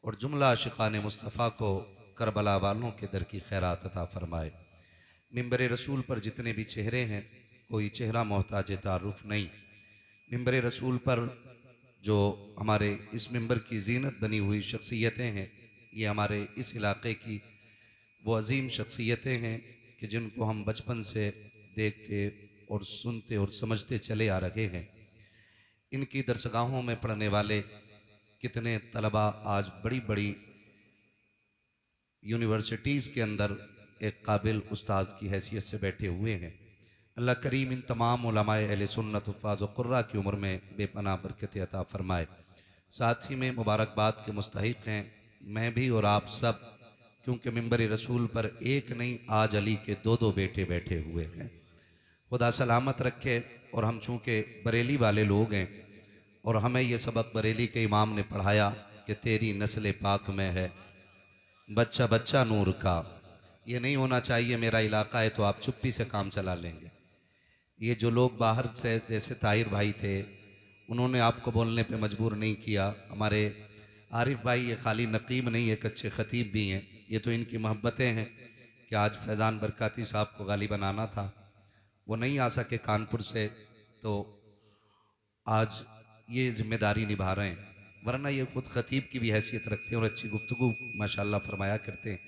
और जुमला आशिक़ान मुस्तफ़ा को करबला वालों के दर की खैरात अता फरमाए। मिंबर रसूल पर जितने भी चेहरे हैं, कोई चेहरा मोहताज तारुफ नहीं। मिंबर रसूल पर जो हमारे इस मिंबर की जीनत बनी हुई शख्सियतें हैं, ये हमारे इस इलाके की वो अजीम शख्सियतें हैं कि जिनको हम बचपन से देखते और सुनते और समझते चले आ रहे हैं। इनकी दरसगाहों में पढ़ने वाले कितने तलबा आज बड़ी बड़ी यूनिवर्सिटीज़ के अंदर एक काबिल उस्ताद की हैसियत से बैठे हुए हैं। अल्लाह करीम इन तमाम उलमाए अहले सुन्नत हुफ़ाज़ व क़ुर्रा की उम्र में बेपनाह बरकत अता फ़रमाए। साथ ही में मुबारकबाद के मुस्तहिक़ हैं मैं भी और आप सब, क्योंकि मिंबर रसूल पर एक नहीं आज अली के दो दो बेटे बैठे हुए हैं। खुदा सलामत रखे। और हम चूँकि बरेली वाले लोग हैं और हमें ये सबक बरेली के इमाम ने पढ़ाया कि तेरी नस्ल पाक में है बच्चा बच्चा नूर का। ये नहीं होना चाहिए मेरा इलाका है तो आप चुप्पी से काम चला लेंगे। ये जो लोग बाहर से जैसे ताहिर भाई थे, उन्होंने आपको बोलने पे मजबूर नहीं किया। हमारे आरिफ भाई ये खाली नकीब नहीं, एक अच्छे ख़तीब भी हैं। ये तो इनकी मोहब्बतें हैं कि आज फैज़ान बरकाती साहब को गाली बनाना था, वो नहीं आ सके कानपुर से, तो आज ये जिम्मेदारी निभा रहे हैं। वरना ये खुद ख़तीब की भी हैसियत रखते हैं और अच्छी गुफ्तगू माशाल्लाह फरमाया करते हैं।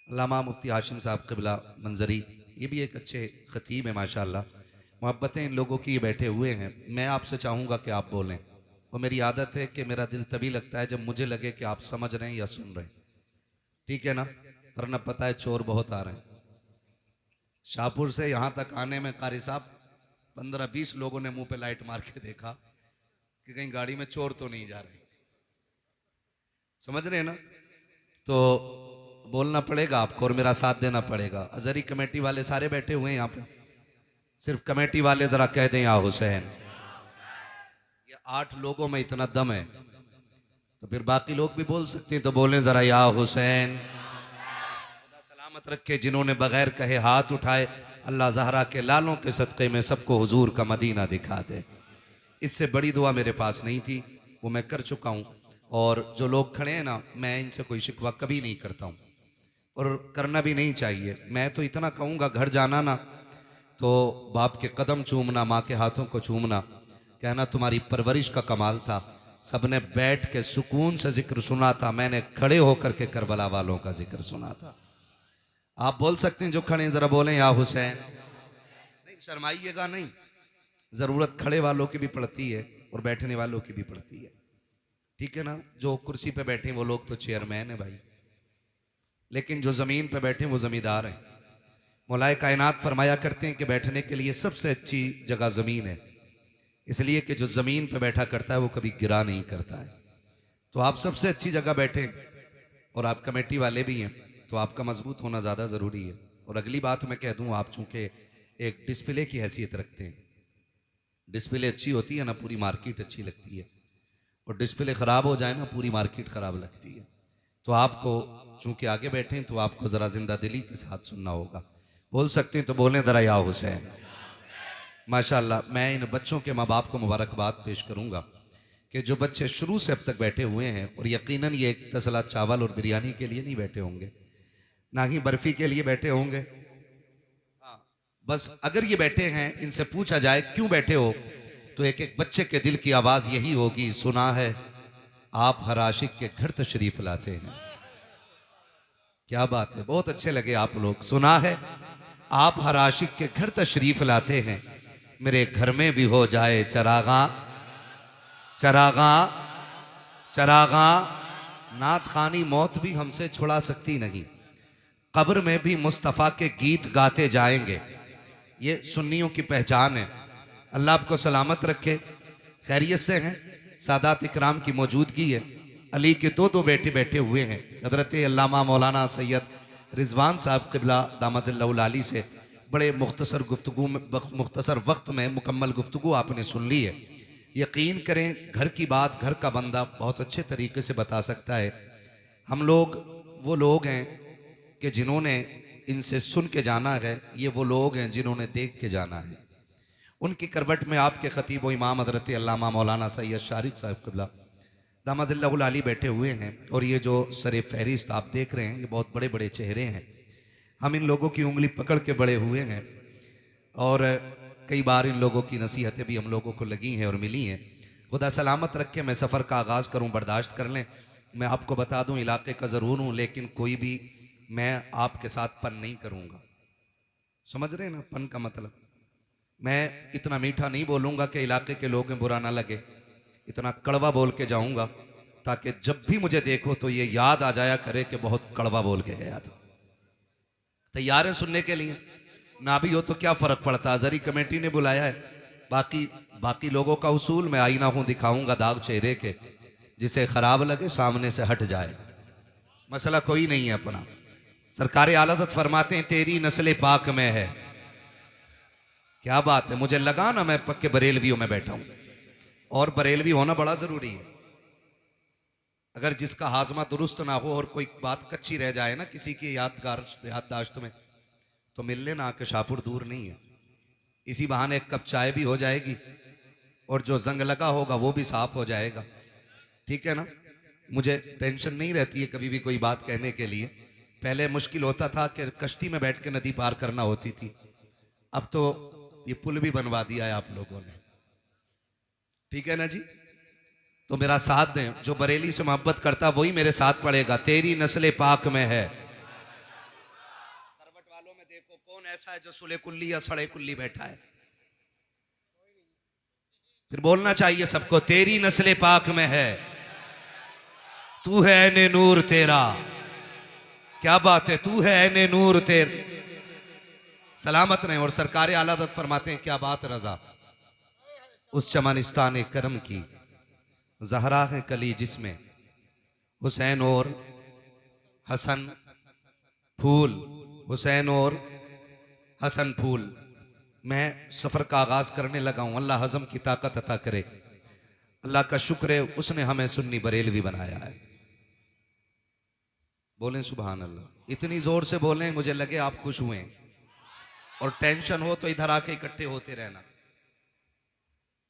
अल्लामा मुफ्ती हाशिम साहब क़िबला मंजरी ये भी एक अच्छे ख़तीब हैं माशाल्लाह। मोहब्बतें इन लोगों की ये बैठे हुए हैं। मैं आपसे चाहूँगा कि आप बोलें, और मेरी आदत है कि मेरा दिल तभी लगता है जब मुझे लगे कि आप समझ रहे हैं या सुन रहे हैं, ठीक है ना? वरना पता है चोर बहुत आ रहे हैं। शाहपुर से यहाँ तक आने में कारी साहब 15-20 लोगों ने मुंह पे लाइट मार के देखा कि कहीं गाड़ी में चोर तो नहीं जा रहे। समझ रहे हैं ना? तो बोलना पड़ेगा आपको और मेरा साथ देना पड़ेगा। अजहरी कमेटी वाले सारे बैठे हुए हैं यहाँ पे, सिर्फ कमेटी वाले जरा कह दें या हुसैन। ये 8 लोगों में इतना दम है तो फिर बाकी लोग भी बोल सकते हैं, तो बोलें जरा या हुसैन। खुदा सलामत रखे। जिन्होंने बगैर कहे हाथ उठाए, अल्लाह ज़हरा के लालों के सदक़े में सबको हुजूर का मदीना दिखा दे। इससे बड़ी दुआ मेरे पास नहीं थी, वो मैं कर चुका हूँ। और जो लोग खड़े हैं ना, मैं इनसे कोई शिकवा कभी नहीं करता हूँ और करना भी नहीं चाहिए। मैं तो इतना कहूँगा, घर जाना ना तो बाप के कदम चूमना, माँ के हाथों को चूमना, कहना तुम्हारी परवरिश का कमाल था। सबने बैठ के सुकून से जिक्र सुना था, मैंने खड़े होकर के करबला वालों का जिक्र सुना था। आप बोल सकते हैं जो खड़े हैं, जरा बोलें या हुसैन। नहीं शर्माइएगा नहीं, ज़रूरत खड़े वालों की भी पड़ती है और बैठने वालों की भी पड़ती है, ठीक है ना? जो कुर्सी पे बैठे वो लोग तो चेयरमैन है भाई, लेकिन जो ज़मीन पे बैठे वो ज़मींदार हैं। मौलाए कायनात फरमाया करते हैं कि बैठने के लिए सबसे अच्छी जगह ज़मीन है, इसलिए कि जो ज़मीन पे बैठा करता है वो कभी गिरा नहीं करता है। तो आप सबसे अच्छी जगह बैठे और आप कमेटी वाले भी हैं तो आपका मजबूत होना ज़्यादा ज़रूरी है। और अगली बात मैं कह दूँ, आप चूँकि एक डिस्प्ले की हैसियत रखते हैं, डिस्प्ले अच्छी होती है ना पूरी मार्केट अच्छी लगती है, और डिस्प्ले ख़राब हो जाए ना पूरी मार्केट ख़राब लगती है। तो आपको चूँकि आगे बैठे हैं तो आपको ज़रा जिंदा दिली के साथ सुनना होगा। बोल सकते हैं तो बोलें ज़रा या हुसैन। माशाअल्लाह। मैं इन बच्चों के माँ बाप को मुबारकबाद पेश करूँगा कि जो बच्चे शुरू से अब तक बैठे हुए हैं, और यकीनन ये एक तसला चावल और बिरयानी के लिए नहीं बैठे होंगे, ना ही बर्फ़ी के लिए बैठे होंगे। हाँ, बस अगर ये बैठे हैं, इनसे पूछा जाए क्यों बैठे हो, तो एक एक बच्चे के दिल की आवाज़ यही होगी, सुना है आप हर आशिक के घर तशरीफ़ लाते हैं। क्या बात है, बहुत अच्छे लगे आप लोग। सुना है आप हर आशिक के घर तशरीफ़ लाते हैं, मेरे घर में भी हो जाए चरागा चरागा चरागा। नात खानी मौत भी हमसे छुड़ा सकती नहीं, कब्र में भी मुस्तफ़ा के गीत गाते जाएंगे। ये सुन्नियों की पहचान है। अल्लाह आपको सलामत रखे, खैरियत से हैं, सादात इकराम की मौजूदगी है। अली के दो दो बेटे बैठे हुए हैं। हज़रत अल्लामा मौलाना सैयद रिजवान साहब क़िबला दामतुल्लाह अली से बड़े मुख्तसर वक्त में मुकम्मल गुफ्तगू आपने सुन ली है। यकीन करें, घर की बात घर का बंदा बहुत अच्छे तरीके से बता सकता है। हम लोग वो लोग हैं कि जिन्होंने इनसे सुन के जाना है, ये वो लोग हैं जिन्होंने देख के जाना है। उनकी करवट में आपके ख़तीब व इमाम हज़रत अल्लामा मौलाना सैयद शारिक साहब क़िबला दामाजिल्लाहुल आली बैठे हुए हैं और ये जो सरे फहरिस्त आप देख रहे हैं, ये बहुत बड़े बड़े चेहरे हैं। हम इन लोगों की उंगली पकड़ के बड़े हुए हैं और कई बार इन लोगों की नसीहतें भी हम लोगों को लगी हैं और मिली हैं। खुदा सलामत रखे, मैं सफ़र का आगाज़ करूं, बर्दाश्त कर लें। मैं आपको बता दूं, इलाके का ज़रूर हूं, लेकिन कोई भी मैं आपके साथ पन नहीं करूंगा। समझ रहे हैं ना पन का मतलब? मैं इतना मीठा नहीं बोलूंगा कि इलाके के लोगों बुरा ना लगे, इतना कड़वा बोल के जाऊंगा ताकि जब भी मुझे देखो तो ये याद आ जाया करे कि बहुत कड़वा बोल के गया था। तैयार है सुनने के लिए? ना भी हो तो क्या फर्क पड़ता, अजहरी कमेटी ने बुलाया है। बाकी लोगों का उसूल, मैं आईना हूं, दिखाऊंगा दाग चेहरे के, जिसे खराब लगे सामने से हट जाए, मसला कोई नहीं है अपना। सरकार आला हज़रत फरमाते हैं तेरी नस्ल पाक में है। क्या बात है, मुझे लगा ना मैं पक्के बरेलवियों में बैठा हूं, और बरेलवी होना बड़ा जरूरी है। अगर जिसका हाजमा दुरुस्त ना हो और कोई बात कच्ची रह जाए ना किसी की याददाश्त में, तो मिलने ना आके शाहपुर दूर नहीं है। इसी बहाने एक कप चाय भी हो जाएगी और जो जंग लगा होगा वो भी साफ हो जाएगा। ठीक है ना? मुझे टेंशन नहीं रहती है कभी भी कोई बात कहने के लिए। पहले मुश्किल होता था कि कश्ती में बैठ के नदी पार करना होती थी, अब तो ये पुल भी बनवा दिया है आप लोगों ने। ठीक है ना जी? तो मेरा साथ दें, जो बरेली से मोहब्बत करता वही मेरे साथ पड़ेगा। तेरी नस्ल पाक में है। करवट वालों में देखो कौन ऐसा है जो सुले कुल्ली या सड़े कुल्ली बैठा है? फिर बोलना चाहिए सबको, तेरी नस्ल पाक में है, तू है ऐने नूर तेरा। क्या बात है, तू है ऐने नूर तेर। सलामत रहे। और सरकार आला हज़रत फरमाते हैं, क्या बात रजा उस चमनिस्तान करम की, ज़हरा है कली जिसमें हुसैन और हसन फूल, हुसैन और हसन फूल। मैं सफ़र का आगाज़ करने लगा हूँ। अल्लाह हज़म की ताकत अता करे। अल्लाह का शुक्र है उसने हमें सुन्नी बरेलवी बनाया है। बोलें सुभान अल्लाह। इतनी ज़ोर से बोलें मुझे लगे आप खुश हुए। और टेंशन हो तो इधर आके इकट्ठे होते रहना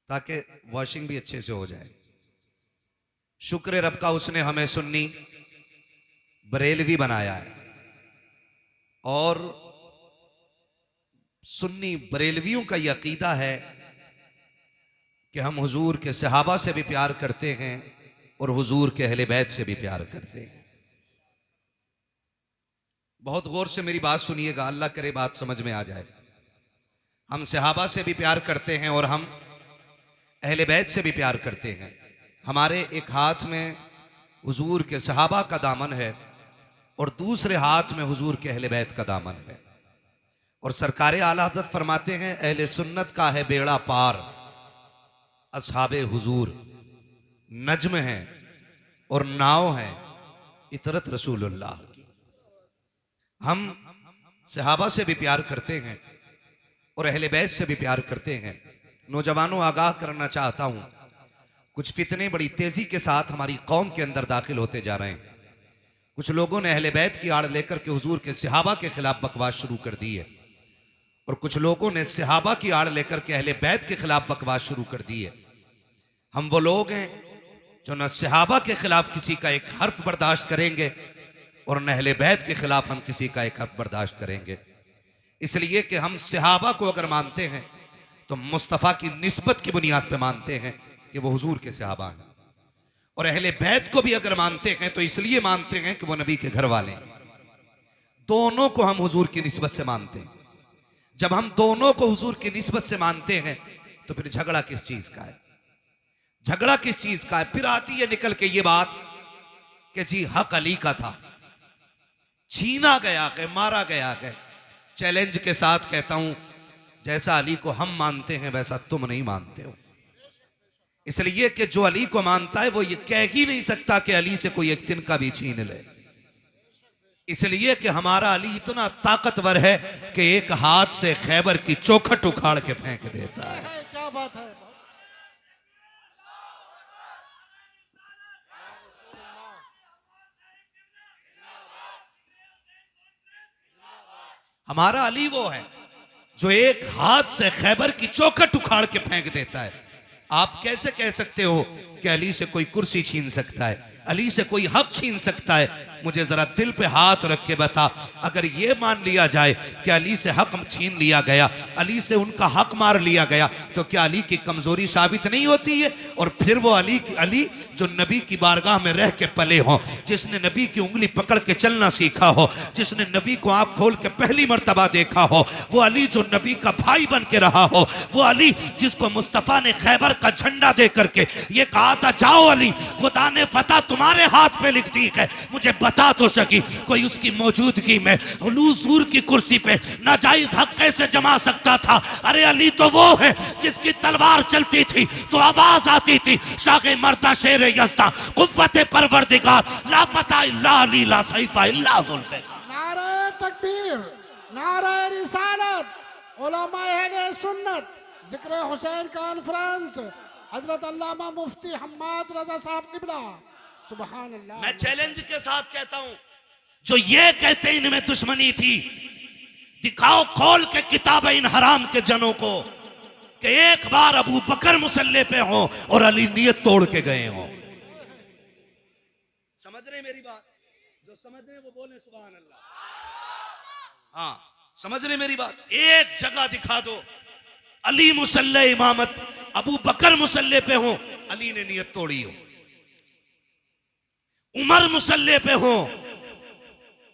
ताकि वॉशिंग भी अच्छे से हो जाए। शुक्र रब का उसने हमें सुन्नी बरेलवी बनाया है। और सुन्नी बरेलवियों का यह अकीदा है कि हम हुजूर के सहाबा से भी प्यार करते हैं और हुजूर के अहले बैत से भी प्यार करते हैं। बहुत गौर से मेरी बात सुनिएगा, अल्लाह करे बात समझ में आ जाए। हम सहाबा से भी प्यार करते हैं और हम अहले बैत से भी प्यार करते हैं। हमारे एक हाथ में हुजूर के सहाबा का दामन है और दूसरे हाथ में हुजूर के अहले बैत का दामन है। और सरकार आला हज़रत फरमाते हैं, अहले सुन्नत का है बेड़ा पार, असहाबे हुजूर नज्म है और नाव है इतरत रसूलुल्लाह की। हम सहाबा से भी प्यार करते हैं और अहले बैत से भी प्यार करते हैं। नौजवानों, आगाह करना चाहता हूं, कुछ फितने बड़ी तेजी के साथ हमारी कौम के अंदर दाखिल होते जा रहे हैं। कुछ लोगों ने अहले बैत की आड़ लेकर के हुजूर के सहाबा के खिलाफ बकवास शुरू कर दी है और कुछ लोगों ने सहाबा की आड़ लेकर के अहले बैत के खिलाफ बकवास शुरू कर दी है। हम वो लोग हैं जो न सहाबा के खिलाफ किसी का एक हर्फ बर्दाश्त करेंगे और न अहले बैत के खिलाफ हम किसी का एक हर्फ बर्दाश्त करेंगे। इसलिए कि हम सहाबा को अगर मानते हैं तो मुस्तफ़ा की निस्बत की बुनियाद पे मानते हैं कि वो हुजूर के सहाबा हैं, और अहले बैत को भी अगर मानते हैं तो इसलिए मानते हैं कि वो नबी के घर वाले हैं। दोनों को हम हुजूर की निस्बत से मानते हैं। जब हम दोनों को हुजूर की निस्बत से मानते हैं तो फिर झगड़ा किस चीज का है? झगड़ा किस चीज का है? फिर आती है निकल के ये बात कि जी हक अली का था, छीना गया है, मारा गया है। चैलेंज के साथ कहता हूं, जैसा अली को हम मानते हैं वैसा तुम नहीं मानते हो। इसलिए कि जो अली को मानता है वो ये कह ही नहीं सकता कि अली से कोई एक तिनका भी छीन ले। इसलिए कि हमारा अली इतना ताकतवर है कि एक हाथ से खैबर की चौखट उखाड़ के फेंक देता है। क्या बात है। हमारा अली वो है जो एक हाथ से खैबर की चौखट उखाड़ के फेंक देता है। आप कैसे कह सकते हो कि अली से कोई कुर्सी छीन सकता है, अली से कोई हक छीन सकता है? मुझे जरा दिल पे हाथ रख के बता, अगर ये मान लिया जाए कि अली से हक छीन लिया गया, अली से उनका हक मार लिया गया, तो क्या अली की कमजोरी साबित नहीं होती है? और फिर वो अली जो नबी की बारगाह में रह के पले हो, जिसने नबी की उंगली पकड़ के चलना सीखा हो, जिसने नबी को आंख खोल के पहली मर्तबा देखा हो, वो अली जो नबी का भाई बन के रहा हो, वो अली जिसको मुस्तफा ने खैबर का झंडा दे करके ये कहा था, जाओ अली, खुदा ने फतह तुम्हारे हाथ पे लिख दी है, मुझे बता तो सकी कोई उसकी मौजूदगी में हुजूर की कुर्सी पे नाजायज हक कैसे जमा सकता था? अरे अली तो वो है जिसकी तलवार चलती थी तो आवाज आती थी, शागे मर्दा शेर यज़्दा कुव्वत परवरदिगार, ला फता इल्ला अली ला सैफा इल्ला जुल्फ़िकार। नारे तकबीर, नारे रिसालत, उलमाए अहले सुन्नत, जिक्र हुसैन कॉन्फ्रेंस, हजरत अल्लामा मुफ्ती हम्माद रज़ा साहब किबला, सुभान अल्लाह। मैं चैलेंज के साथ कहता हूं, जो ये कहते इनमें दुश्मनी थी, दिखाओ खोल के किताब इन हराम के जनों को कि एक बार अबू बकर मुसल्ले पे हो और अली नियत तोड़ के गए हो। समझ रहे मेरी बात? जो समझ रहे वो बोले सुभान अल्लाह। हाँ, समझ रहे मेरी बात? एक जगह दिखा दो अली मुसल्ले इमामत, अबू बकर मुसल्ले पे हो, अली ने नियत तोड़ी हो। उमर मुसल्ले पे हो,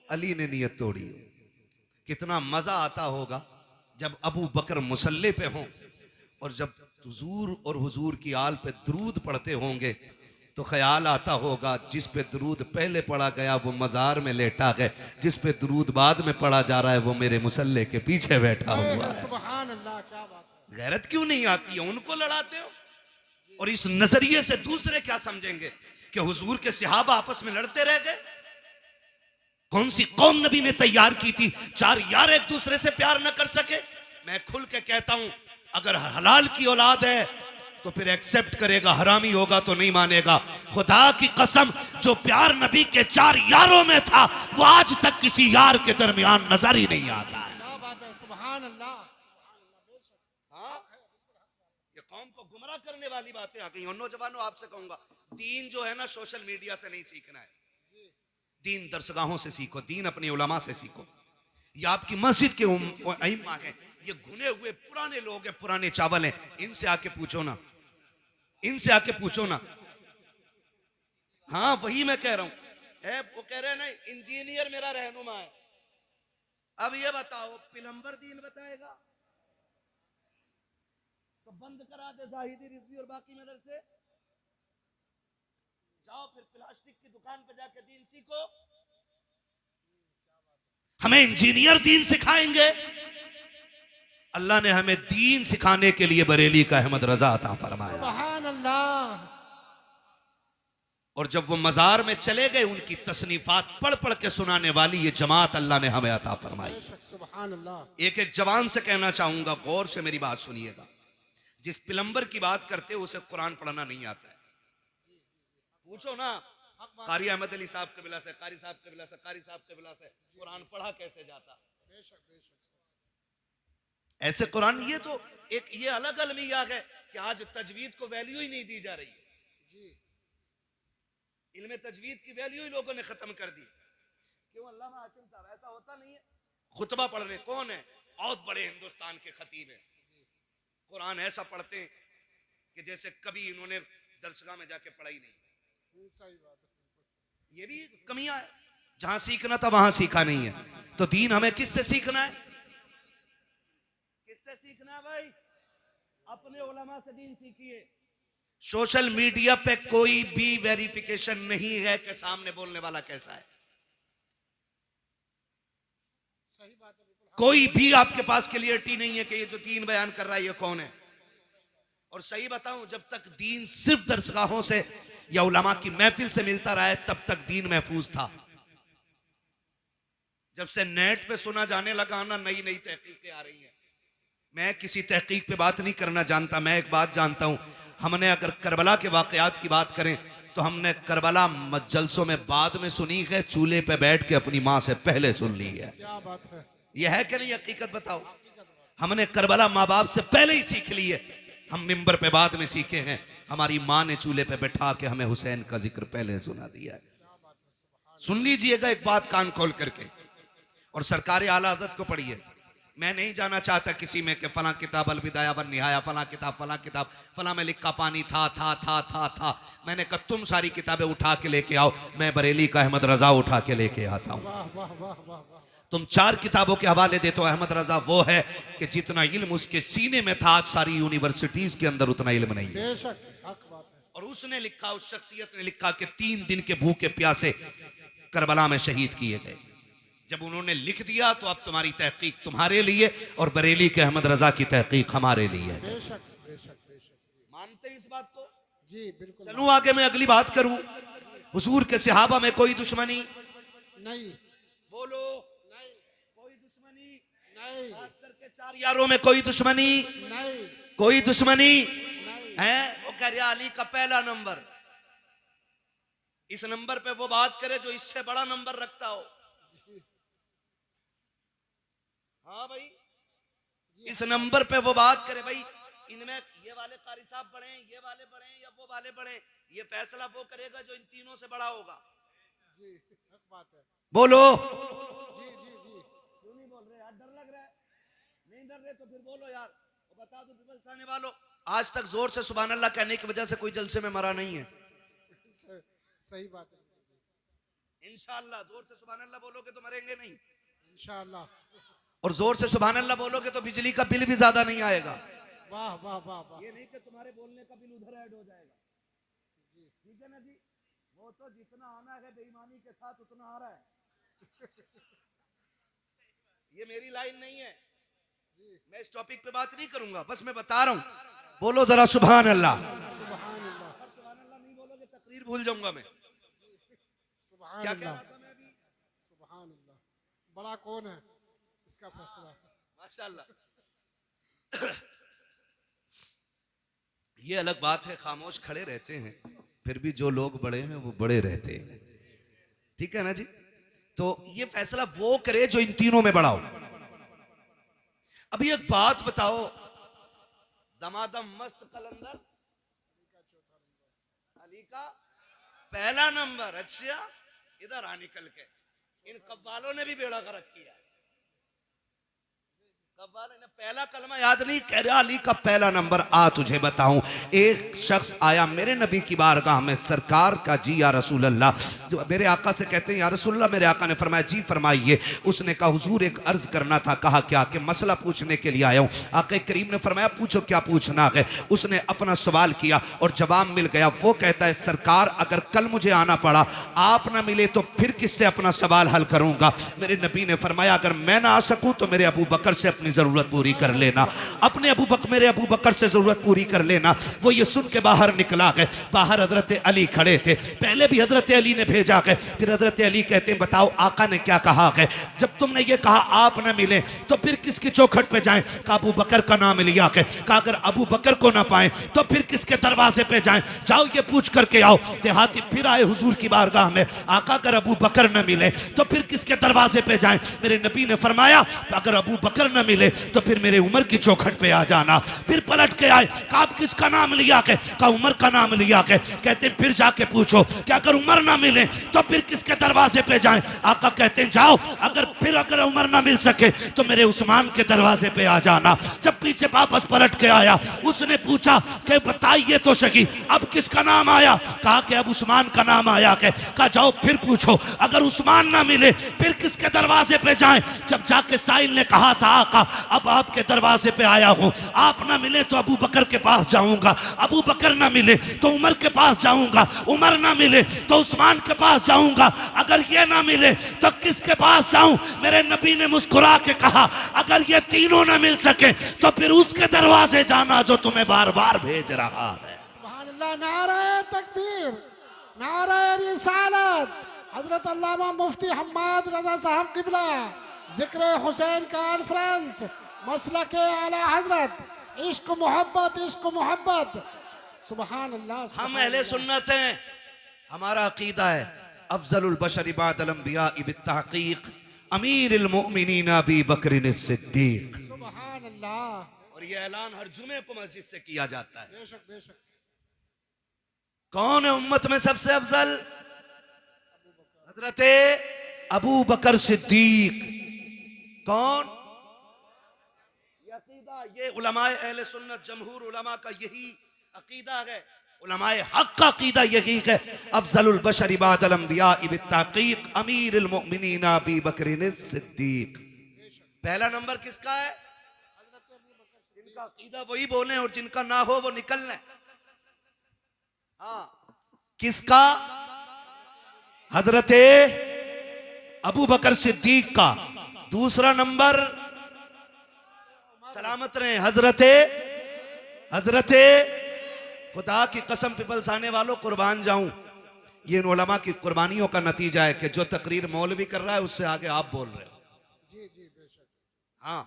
अली ने नियत तोड़ी। कितना मजा आता होगा जब अबू बकर मुसल्ले पे हो और जब हुजूर और हुजूर की आल पे दरूद पढ़ते होंगे तो ख्याल आता होगा जिस पे दरूद पहले पढ़ा गया वो मजार में लेटा गए, जिस पे दरूद बाद में पढ़ा जा रहा है वो मेरे मुसल्ले के पीछे बैठा हुआ है। सुभान अल्लाह, क्या बात है। गैरत क्यों नहीं आती है? उनको लड़ाते हो। और इस नजरिए से दूसरे क्या समझेंगे कि हुजूर के सहाबा आपस में लड़ते रह गए? कौन सी कौम नबी ने तैयार की थी चार यार एक दूसरे से प्यार न कर सके? मैं खुल के कहता हूं, अगर हलाल की औलाद है तो फिर एक्सेप्ट करेगा, हरामी होगा तो नहीं मानेगा। खुदा की कसम, जो प्यार नबी के चार यारों में था वो आज तक किसी यार के दरमियान नजर ही नहीं आता है। क्या बात है, सुभान अल्लाह। हाँ, ये कौम को गुमराह करने वाली बातें आ गई। और नौजवानों, आपसे कहूंगा, दीन जो है ना सोशल मीडिया से नहीं सीखना है, दीन दरसगाहों से सीखो, दीन अपने उलमा से सीखो। ये आपकी मस्जिद के अइम्मा हैं, ये घुने हुए पुराने लोग हैं, पुराने चावल हैं, इनसे आके पूछो ना, इनसे आके पूछो ना। हाँ, वही मैं कह रहा हूं। वो कह रहे हैं ना इंजीनियर मेरा रहनुमा है। अब ये बताओ, प्लम्बर दीन बताएगा तो बंद करा दे जाहिदी रिजवी और बाकी मदरसे, जाओ फिर प्लास्टिक की दुकान पे जाके दीन सीखो। हमें इंजीनियर दीन सिखाएंगे? अल्लाह ने हमें दीन सिखाने के लिए बरेली का अहमद रजा अता फरमाया। सुभान अल्लाह। और जब वो मजार में चले गए, उनकी तसनीफात पढ़ पढ़ के सुनाने वाली ये जमात अल्लाह ने हमें अता फरमाई। सुभान अल्लाह। एक एक जवान से कहना चाहूंगा, गौर से मेरी बात सुनिएगा। जिस प्लम्बर की बात करते हो उसे कुरान पढ़ना नहीं आता है। पूछो ना कारी अहमद अली साहब कबिला से, कारी साहब कबिला से, कारी साहब कबिला से, कुरान पढ़ा कैसे जाता? ऐसे कुरान, ये तो एक ये अलग अलमिया है कि आज तजवीद को वैल्यू ही नहीं दी जा रही है। इल्मे तजवीद की वैल्यू ही लोगों ने खत्म कर दी। क्यों अल्लामा हाशिम साहब? ऐसा होता नहीं है। खुतबा पढ़ रहे कौन है? बहुत बड़े हिंदुस्तान के खतीब है। कुरान ऐसा पढ़ते हैं कि जैसे कभी इन्होंने दरसगाह में जाके पढ़ाई नहीं। सही बात है। ये भी कमियां है, जहां सीखना था वहां सीखा नहीं है। तो दीन हमें किससे सीखना है? किससे सीखना है भाई? अपने उलमा से दीन सीखिए। सोशल मीडिया पे कोई भी वेरिफिकेशन नहीं है कि सामने बोलने वाला कैसा है। सही बात है। कोई भी आपके पास क्लियरिटी नहीं है कि ये जो दीन बयान कर रहा है ये कौन है। और सही बताऊं, जब तक दीन सिर्फ दरसगाहों से या उलमा की महफिल से मिलता रहा है तब तक दीन महफूज था। जब से नेट पे सुना जाने लगा ना, नई नई तहकीकें आ रही हैं। मैं किसी तहकीक पे बात नहीं करना जानता, मैं एक बात जानता हूं, हमने अगर करबला के वाकयात की बात करें तो हमने करबला जलसों में बाद में सुनी है, चूल्हे पे बैठ के अपनी माँ से पहले सुन ली है। क्या बात है। यह है कि नहीं? हकीकत बताओ। हमने करबला माँ बाप से पहले ही सीख ली है। हम मिंबर पे बाद में सीखे हैं, हमारी माँ ने चूल्हे पे बैठा के हमें हुसैन का जिक्र पहले सुना दिया है। सुन लीजिएगा एक बात कान खोल करके, और सरकार आला हज़रत को पढ़िए। मैं नहीं जाना चाहता किसी में कि फलां किताब अल बिदाया वन निहाया, फलां किताब फलां में लिखा पानी था। मैंने कहा तुम सारी किताबें उठा के लेके आओ, मैं बरेली का अहमद रजा उठा के लेके आता हूँ। वाह वाह वाह वाह वाह। तुम 4 किताबों के हवाले देते हो, अहमद रजा वो है कि जितना इल्म उसके सीने में था आज सारी यूनिवर्सिटीज के अंदर उतना इल्म नहीं है। बेशक हक बात है। और उसने लिखा, उस शख्सियत ने लिखा कि 3 दिन के भूखे प्यासे करबला में शहीद किए गए। जब उन्होंने लिख दिया तो अब तुम्हारी तहकीक तुम्हारे लिए और बरेली के अहमद रजा की तहकीक हमारे लिए है। बेशक बेशक बेशक। मानते हैं इस बात को? जी बिल्कुल। चलूं आगे मैं अगली बात करूं। हुजूर के सहाबा में कोई दुश्मनी नहीं, बोलो, नहीं, कोई दुश्मनी नहीं, खास करके 4 यारों में कोई दुश्मनी नहीं, कोई दुश्मनी नहीं। है। वो कह रहा अली का पहला नंबर, इस नंबर पे वो बात करे जो इससे बड़ा नंबर रखता हो। हाँ भाई, इस नंबर पे वो बात करे भाई इनमें ये वाले कारी साहब बड़े हैं, ये वाले बड़े हैं या वो वाले बड़े हैं, ये फैसला वो करेगा जो इन तीनों से बड़ा होगा। जी हक बात है। बोलो, जी जी जी। क्यों नहीं बोल रहे यार? डर लग रहा है? नहीं डर रहे तो फिर बोलो यार, बता दो पीपल्स आने वालों, आज तक जोर से सुभान अल्लाह कहने की वजह से कोई जलसे में मरा नहीं है। सही बात है। इंशाअल्लाह जोर से सुभान अल्लाह बोलोगे तो मरेंगे नहीं, इंशाअल्लाह। और जोर से सुभान अल्लाह बोलोगे तो बिजली का बिल भी ज्यादा नहीं आएगा। वाह वाह वाह वाह। ये नहीं कि तुम्हारे बोलने का बिल उधर ऐड हो जाएगा। जी ठीक है ना जी, वो तो जितना आना है बेईमानी के साथ उतना आ रहा है। ये मेरी लाइन नहीं है, मैं इस टॉपिक पे बात नहीं करूंगा, बस मैं बता रहा हूं। बोलो जरा सुभान अल्लाह। सुभान अल्लाह। सुभान अल्लाह नहीं बोलोगे तकरीर भूल जाऊंगा मैं। सुभान क्या कह अल्लाह। रहा था मैं अभी? सुभान अल्लाह। बड़ा कौन है इसका फैसला। माशाल्लाह। ये अलग बात है, खामोश खड़े रहते हैं फिर भी जो लोग बड़े हैं वो बड़े रहते हैं, ठीक है ना जी। तो ये फैसला वो करे जो इन तीनों में बड़ा हो। अभी एक बात बताओ, दमादम मस्त कलंदर अली का पहला नंबर। अच्छा इधर आ निकल के, इन कव्वालों ने भी बेड़ा गर्क किया। कव्वालों ने पहला कलमा याद नहीं, कह रहा अली का पहला नंबर। आ तुझे बताऊं, एक शख्स आया मेरे नबी की बारगाह में, सरकार का जी या रसूल अल्लाह, जो मेरे आका से कहते हैं या रसूल अल्लाह। मेरे आका ने फरमाया जी फरमाइए। उसने कहा हुजूर एक अर्ज करना था। कहा क्या? कि मसला पूछने के लिए आया हूं। आका करीम ने फरमाया पूछो क्या पूछना है। उसने अपना सवाल किया और जवाब मिल गया। वो कहता है सरकार अगर कल मुझे आना पड़ा, आप ना मिले तो फिर किससे अपना सवाल हल करूंगा। मेरे नबी ने फरमाया अगर मैं ना आ सकूं तो मेरे अबू बकर से अपनी जरूरत पूरी कर लेना, अपने मेरे अबू बकर से जरूरत पूरी कर लेना। वो ये सुन के बाहर निकला गए। बाहर हजरत अली खड़े थे। पहले भी हजरत अली ने भेजा गए, फिर हजरत अली कहते हैं बताओ आका ने क्या कहा है। जब तुमने ये कहा आप न मिले तो फिर किसकी चौखट पे जाएं। कहा अबू बकर का नाम लिया है। कहा अगर अबू बकर को ना पाए तो फिर किसके दरवाजे पे जाएं। जाओ ये पूछ करके आओ। देहाती फिर आए हुजूर की बारगाह में। आका अगर अबू बकर न मिले तो फिर किसके दरवाजे पे जाएं। मेरे नबी ने फरमाया अगर अबू बकर न मिले तो फिर मेरे उमर की चौखट पे आ जाना। फिर पलट के आए। कहा आप किसका नाम लिया के? कहा उमर का नाम लिया के। कहते फिर जाके पूछो कि अगर उमर ना मिले तो फिर किसके दरवाजे पे जाएं। आका कहते हैं जाओ अगर उमर ना मिल सके तो मेरे उस्मान के दरवाजे पे आ जाना। जब पीछे वापस पलट के आया उसने पूछा कि बताइए तो सही अब किसका नाम आया। कहा कि अब उस्मान का नाम आया के। कहा जाओ फिर पूछो अगर उस्मान ना मिले फिर किसके दरवाजे पे जाएं। जब जाके साहिल ने कहा था आका अब आपके दरवाजे पे आया हूं, आप ना मिले तो अबू बकर के पास जाऊंगा, अबू बकर ना मिले तो उमर के पास जाऊंगा, उमर ना मिले तो उस्मान के पास जाऊंगा, अगर ये ना मिले तो किसके पास जाऊं। मेरे नबी ने मुस्कुरा के कहा अगर ये तीनों ना मिल सके तो फिर उसके दरवाजे जाना जो तुम्हें बार बार भेज रहा है। सुभान अल्लाह। नारे तकबीर, नारे रिसालत। हजरत अल्लामा मुफ्ती हम्माद रजा साहब किबला जिक्र हुसैन कॉन्फ्रेंस मसलक आला हजरत इश्क मोहब्बत। सुभान अल्लाह। हम अहले सुन्नत हैं, हमारा अकीदा है अफजलुल बशर बादल अंबिया बित्तहकीक अमीरुल मोमिनीन अबी बकर सिद्दीक। सुभान अल्लाह। और और यह ऐलान हर जुमे को मस्जिद से किया जाता है। बेशक बेशक। कौन है उम्मत में सबसे अफजल? हजरत अबू बकर सिद्दीक। कौन? ये अकीदा, ये उलमाए अहले सुन्नत जमहूर उलमा का यही अकीदा है, उलमाए हक का अकीदा यही है। अफजलुल बशर बादल अंबिया बित्तहकीक अमीरुल मोमिनीन अबू बकर सिद्दीक। पहला नंबर किसका है? जिनका अकीदा वही बोले और जिनका ना हो वो निकल लें। हाँ, किसका? हजरत अबू बकर सिद्दीक का। दूसरा नंबर सलामत रहे हजरत खुदा की कसम पिपल्स आने वालों कुर्बान जाऊं, ये इन उलमा की कुर्बानियों का नतीजा है कि जो तकरीर मौलवी कर रहा है उससे आगे आप बोल रहे हो। जी जी बेशक। हाँ,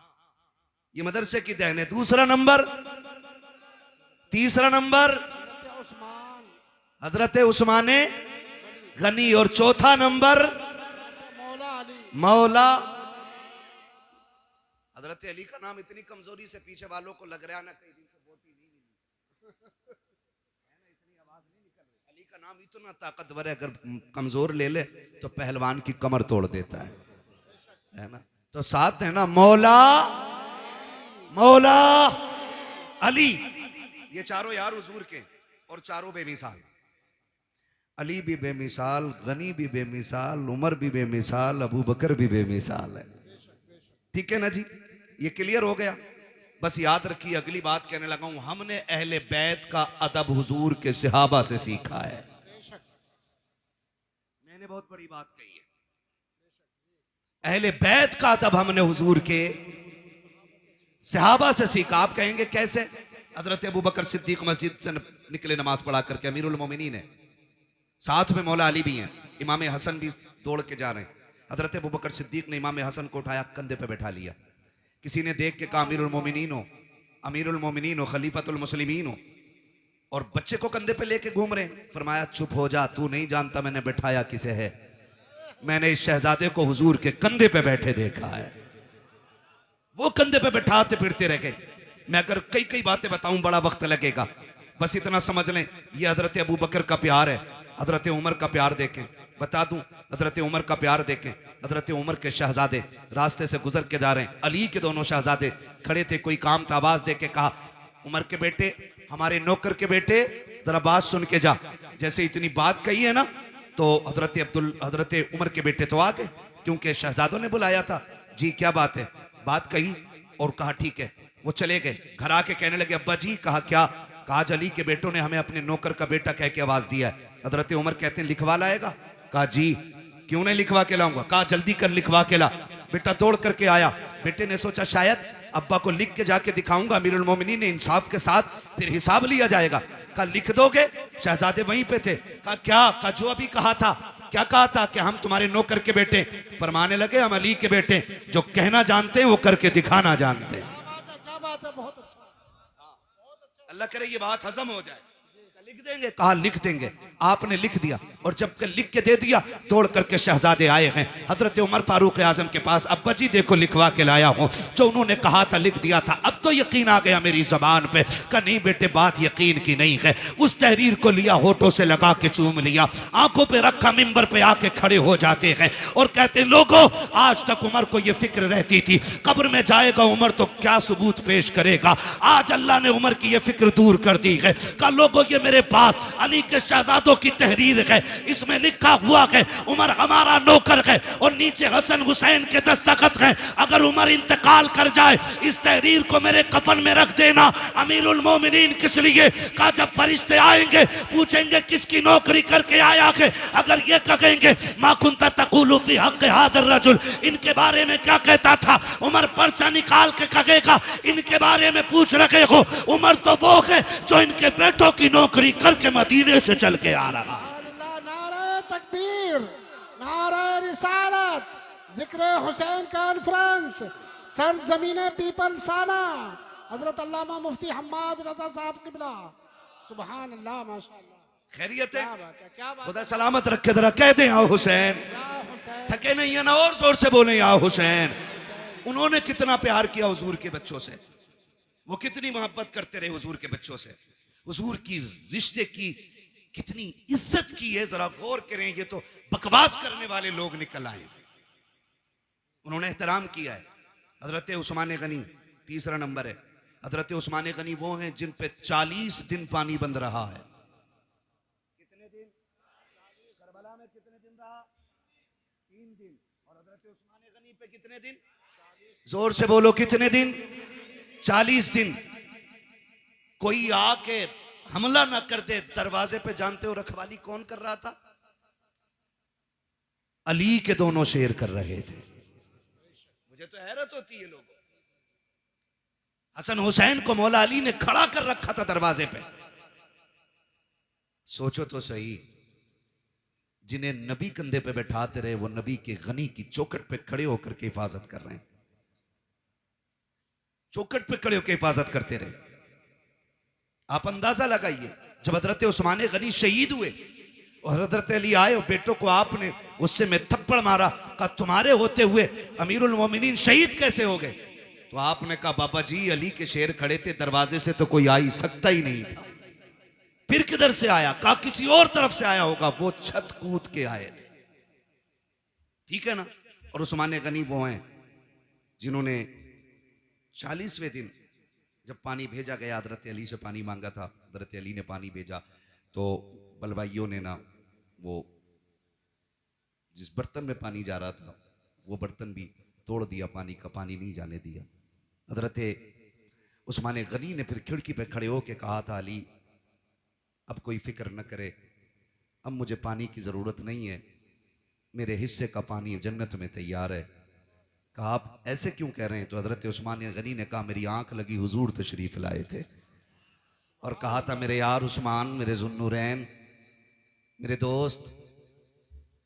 ये मदरसे की देन है। दूसरा नंबर, तीसरा नंबर उस्मान, हजरत उस्मान गनी और चौथा नंबर मौला अली। मौला। हजरत अली का नाम इतनी कमजोरी से पीछे वालों को लग रहा है ना, कई दिन से बोटी नहीं मिली है ना, इतनी आवाज नहीं निकल रही। अली का नाम इतना ताकतवर है, अगर कमजोर ले ले तो पहलवान की कमर तोड़ देता है ना। तो साथ है ना मौला, मौला अली। ये चारों यार हुजूर के और चारों बेमिसाल। अली भी बेमिसाल, गनी भी बेमिसाल, उमर भी बेमिसाल, अबू बकर भी बेमिसाल है। ठीक है ना जी, ये क्लियर हो गया। बस याद रखिए, अगली बात कहने लगा हूं, हमने अहले बैत का अदब हुजूर के सहाबा से सीखा है। मैंने बहुत बड़ी बात कही है, अहले बैत का अदब हमने हुजूर के सहाबा से सीखा। आप कहेंगे कैसे? हजरत अबू बकर सिद्दीक मस्जिद से निकले नमाज पढ़ा करके, अमीरुल मोमिनीन है, साथ में मौला अली भी हैं, इमाम हसन भी दौड़ के जा रहे हैं। हजरत अबू बकर सिद्दीक ने इमाम हसन को उठाया, कंधे पे बैठा लिया। किसी ने देख के कहा अमीरुल मोमिनीन हो, खलीफतुल मुस्लिमीन हो, और बच्चे को कंधे पे लेके घूम रहे हैं। फरमाया चुप हो जा, तू नहीं जानता मैंने बैठाया किसे है। मैंने इस शहजादे को हुजूर के कंधे पे बैठे देखा है। वो कंधे पे बैठाते फिरते रह गए। मैं अगर कई कई बातें बताऊं बड़ा वक्त लगेगा, बस इतना समझ लें, ये हजरत अबू बकर का प्यार है। हजरत उमर का प्यार देखें, बता दूं, हजरत उमर का प्यार देखें। हजरत उमर के शहजादे रास्ते से गुजर के जा रहे हैं, अली के दोनों शहजादे खड़े थे। कोई काम था, आवाज दे के कहा उमर के बेटे, हमारे नौकर के बेटे, जरा बात सुन के जा। जैसे इतनी बात कही है ना, तो हजरत उमर के बेटे तो आ गए, क्योंकि शहजादों ने बुलाया था। जी क्या बात है? बात कही और कहा ठीक है। वो चले गए, घर आके कहने लगे अब्बा जी। कहा क्या? कहा अली के बेटों ने हमें अपने नौकर का बेटा कह के आवाज दिया है। हजरत उमर कहते हैं लिखवा लाएगा? कहा जी क्यों नहीं लिखवा के लाऊंगा। कहा जल्दी कर लिखवा के ला। बेटा दौड़ करके आया। बेटे ने सोचा शायद अब्बा को लिख के जाके दिखाऊंगा, अमीरुल मोमिनीन ने इंसाफ के साथ फिर हिसाब लिया जाएगा। कहा लिख दोगे? शहजादे वहीं पे थे। कहा क्या? कहा जो अभी कहा था। क्या कहा था? कि हम तुम्हारे नौकर के बेटे। फरमाने लगे हम अली के बेटे, जो कहना जानते हैं वो करके दिखाना जानते हैं। क्या बात है, बहुत अच्छा। अल्लाह करे ये बात हजम हो जाए। लिख देंगे? कहा लिख देंगे। आपने लिख दिया, और जब लिख के दे दिया, दौड़ करके शहजादे आए हैं हजरत उमर फारूक आजम के पास। अब्बा जी देखो लिखवा के लाया हूं, जो उन्होंने कहा था लिख दिया था। अब तो यकीन आ गया मेरी जबान पे। कहा नहीं बेटे, बात यकीन की नहीं है। उस तहरीर को लिया, होठों से लगा के चूम लिया, आंखों पे रखा, मिंबर पे आके खड़े हो जाते हैं और कहते लोगों, आज तक उमर को यह फिक्र रहती थी कब्र में जाएगा उमर तो क्या सबूत पेश करेगा। आज अल्लाह ने उमर की यह फिक्र दूर कर दी है। कहा लोगों, ये मेरे पास अली के शहजादों की तहरीर है, इसमें लिखा हुआ है उमर हमारा नौकर है, और नीचे हसन हुसैन के दस्तखत है। अगर उमर इंतकाल कर जाए, इस तहरीर को मेरे कफन में रख देना। अमीरुल मोमिनीन किस लिए? कहा जब फरिश्ते आएंगे पूछेंगे किसकी नौकरी करके आया है, अगर ये कहेंगे मा कुंता तक़ूलु फी हक़्क़ हाज़ा रजुल, इनके बारे में क्या कहता था, उमर पर्चा निकाल के कहेगा इनके बारे में पूछ रहे हो। उमर तो वो है जो इनके बेटों की नौकरी करके मदीने से चल के आ रहा। नारे तकबीर, नारे रिसालत, जिक्र हुसैन कॉन्फ्रेंस, सरजमीने पीपल्स आना, हजरत अल्लामा मुफ्ती हम्माद रजा साहब किबला। सुभान अल्लाह, माशाअल्लाह। खैरियत है? क्या बात। खुदा सलामत रखे। जरा कह दें या हुसैन। थके नहीं है ना, और जोर से बोले या हुसैन। उन्होंने कितना प्यार किया हुजूर के बच्चों से। वो कितनी मोहब्बत करते रहे हुजूर के बच्चों से, हुजूर की रिश्ते की कितनी इज्जत की है, जरा गौर करें। ये तो बकवास करने वाले लोग निकल आए, उन्होंने एहतराम किया है। हजरत उस्मान गनी तीसरा नंबर है। हजरत उस्मान गनी वो हैं जिन पे 40 दिन पानी बंद रहा है। कितने दिन? करबला में कितने दिन रहा? 3 दिन। और हजरत उस्मान गनी पे कितने दिन? जोर से बोलो, कितने दिन? 40 दिन। कोई आके हमला ना कर दे दरवाजे पे। जानते हो रखवाली कौन कर रहा था? अली के दोनों शेर कर रहे थे। मुझे तो हैरत होती है लोगों। हसन हुसैन को मौला अली ने खड़ा कर रखा था दरवाजे पे। सोचो तो सही, जिन्हें नबी कंधे पे बैठाते रहे वो नबी के गनी की चौखट पे खड़े होकर के हिफाजत कर रहे हैं, चौखट पे खड़े होकर हिफाजत करते रहे। आप अंदाजा लगाइए, जब हजरत उस्मान गनी शहीद हुए और हजरत अली आए और बेटों को आपने उससे में थप्पड़ मारा, कहा तुम्हारे होते हुए अमीरुल मोमिनीन शहीद कैसे हो गए? तो आपने कहा बाबा जी अली के शेर खड़े थे, दरवाजे से तो कोई आ ही सकता ही नहीं था। फिर किधर से आया? कहा किसी और तरफ से आया होगा, वो छत कूद के आए थे। ठीक है ना? और उस्मान गनी वो हैं जिन्होंने 40वें दिन जब पानी भेजा गया, हजरत अली से पानी मांगा था, हजरत अली ने पानी भेजा तो बलवाइयों ने ना वो जिस बर्तन में पानी जा रहा था वो बर्तन भी तोड़ दिया, पानी का पानी नहीं जाने दिया। हजरत उस्मान गनी ने फिर खिड़की पे खड़े होके कहा था अली अब कोई फिक्र न करे, अब मुझे पानी की ज़रूरत नहीं है, मेरे हिस्से का पानी जन्नत में तैयार है। कहा आप ऐसे क्यों कह रहे हैं? तो हजरत उस्मान गनी ने कहा मेरी आंख लगी, हुजूर तशरीफ लाए थे और कहा था मेरे यार उस्मान, मेरे जुन्नुरैन, मेरे दोस्त,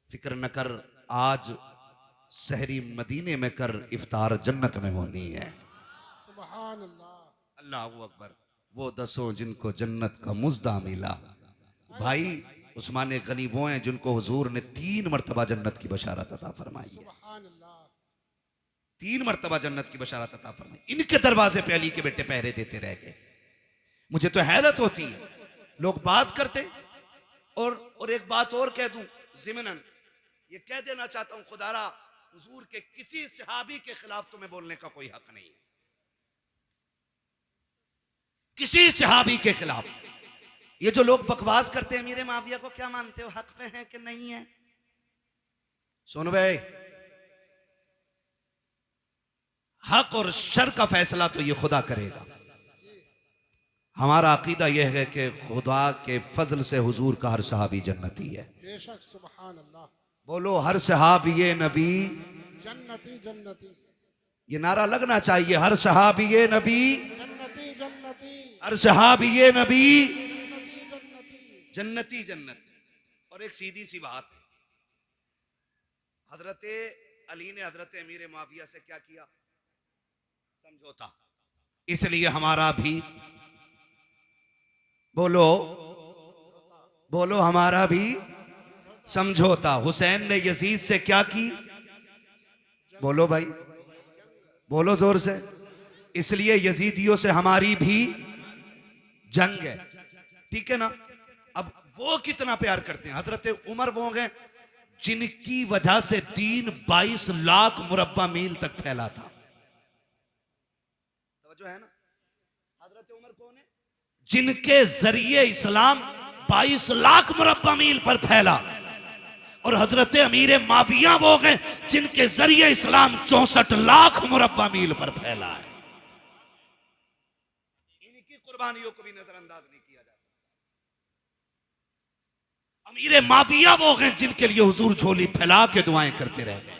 फिक्र न कर, आज सहरी मदीने में कर, इफ्तार जन्नत में होनी है। सुभान अल्लाह, अल्लाहू अकबर। वो 10 जिनको जन्नत का मुज्दा मिला। भाई उस्मान गनी वो हैं जिनको हुजूर ने 3 मरतबा जन्नत की बशारत अता फरमाई है। 3 मरतबा जन्नत की बशारत अता फरमाई। इनके दरवाजे पे अली के बेटे पहरे देते रह गए। मुझे तो हैरत होती है, लोग बात करते और एक बात और कह दूं ज़िमनन, ये कह देना चाहता हूं, खुदारा हुजूर के किसी सहाबी के खिलाफ तुम्हें बोलने का कोई हक नहीं है, किसी सहाबी के खिलाफ। ये जो लोग बकवास करते हैं अमीर माविया को क्या मानते हो, हक पे है कि नहीं है? सुन भाई, हक और शर का फैसला तो ये खुदा करेगा। हमारा अकीदा यह है कि खुदा के फजल से हुजूर का हर सहाबी जन्नती है। बेशक, सुभान अल्लाह। बोलो हर सहाबी ये नबी जन्नती जन्नती, ये नारा लगना चाहिए, हर सहाबी ये नबी जन्नती जन्नती, हर सहाबी ये नबी जन्नती जन्नती जन्नती। और एक सीधी सी बात है, हजरत अली ने हजरत अमीर मुआविया से क्या किया? समझौता। इसलिए हमारा भी बोलो बोलो हमारा भी समझौता। हुसैन ने यजीद से क्या की? बोलो भाई, बोलो जोर से। इसलिए यजीदियों से हमारी भी जंग है। ठीक है ना? अब वो कितना प्यार करते हैं। हजरत उमर वो गए जिनकी वजह से दीन 22 लाख मुरब्बा मील तक फैला था। जो है ना, हजरत उमर कौन है? जिनके जरिए इस्लाम 22 लाख मुरब्बा मील पर फैला। और हजरत अमीर माविया वो गए जिनके जरिए इस्लाम 64 लाख मुरब्बा मील पर फैला है। इनकी कुर्बानियों को भी नजरअंदाज नहीं किया जा सकता। अमीर माविया वो गए जिनके लिए हुजूर झोली फैला के दुआएं करते रह गए।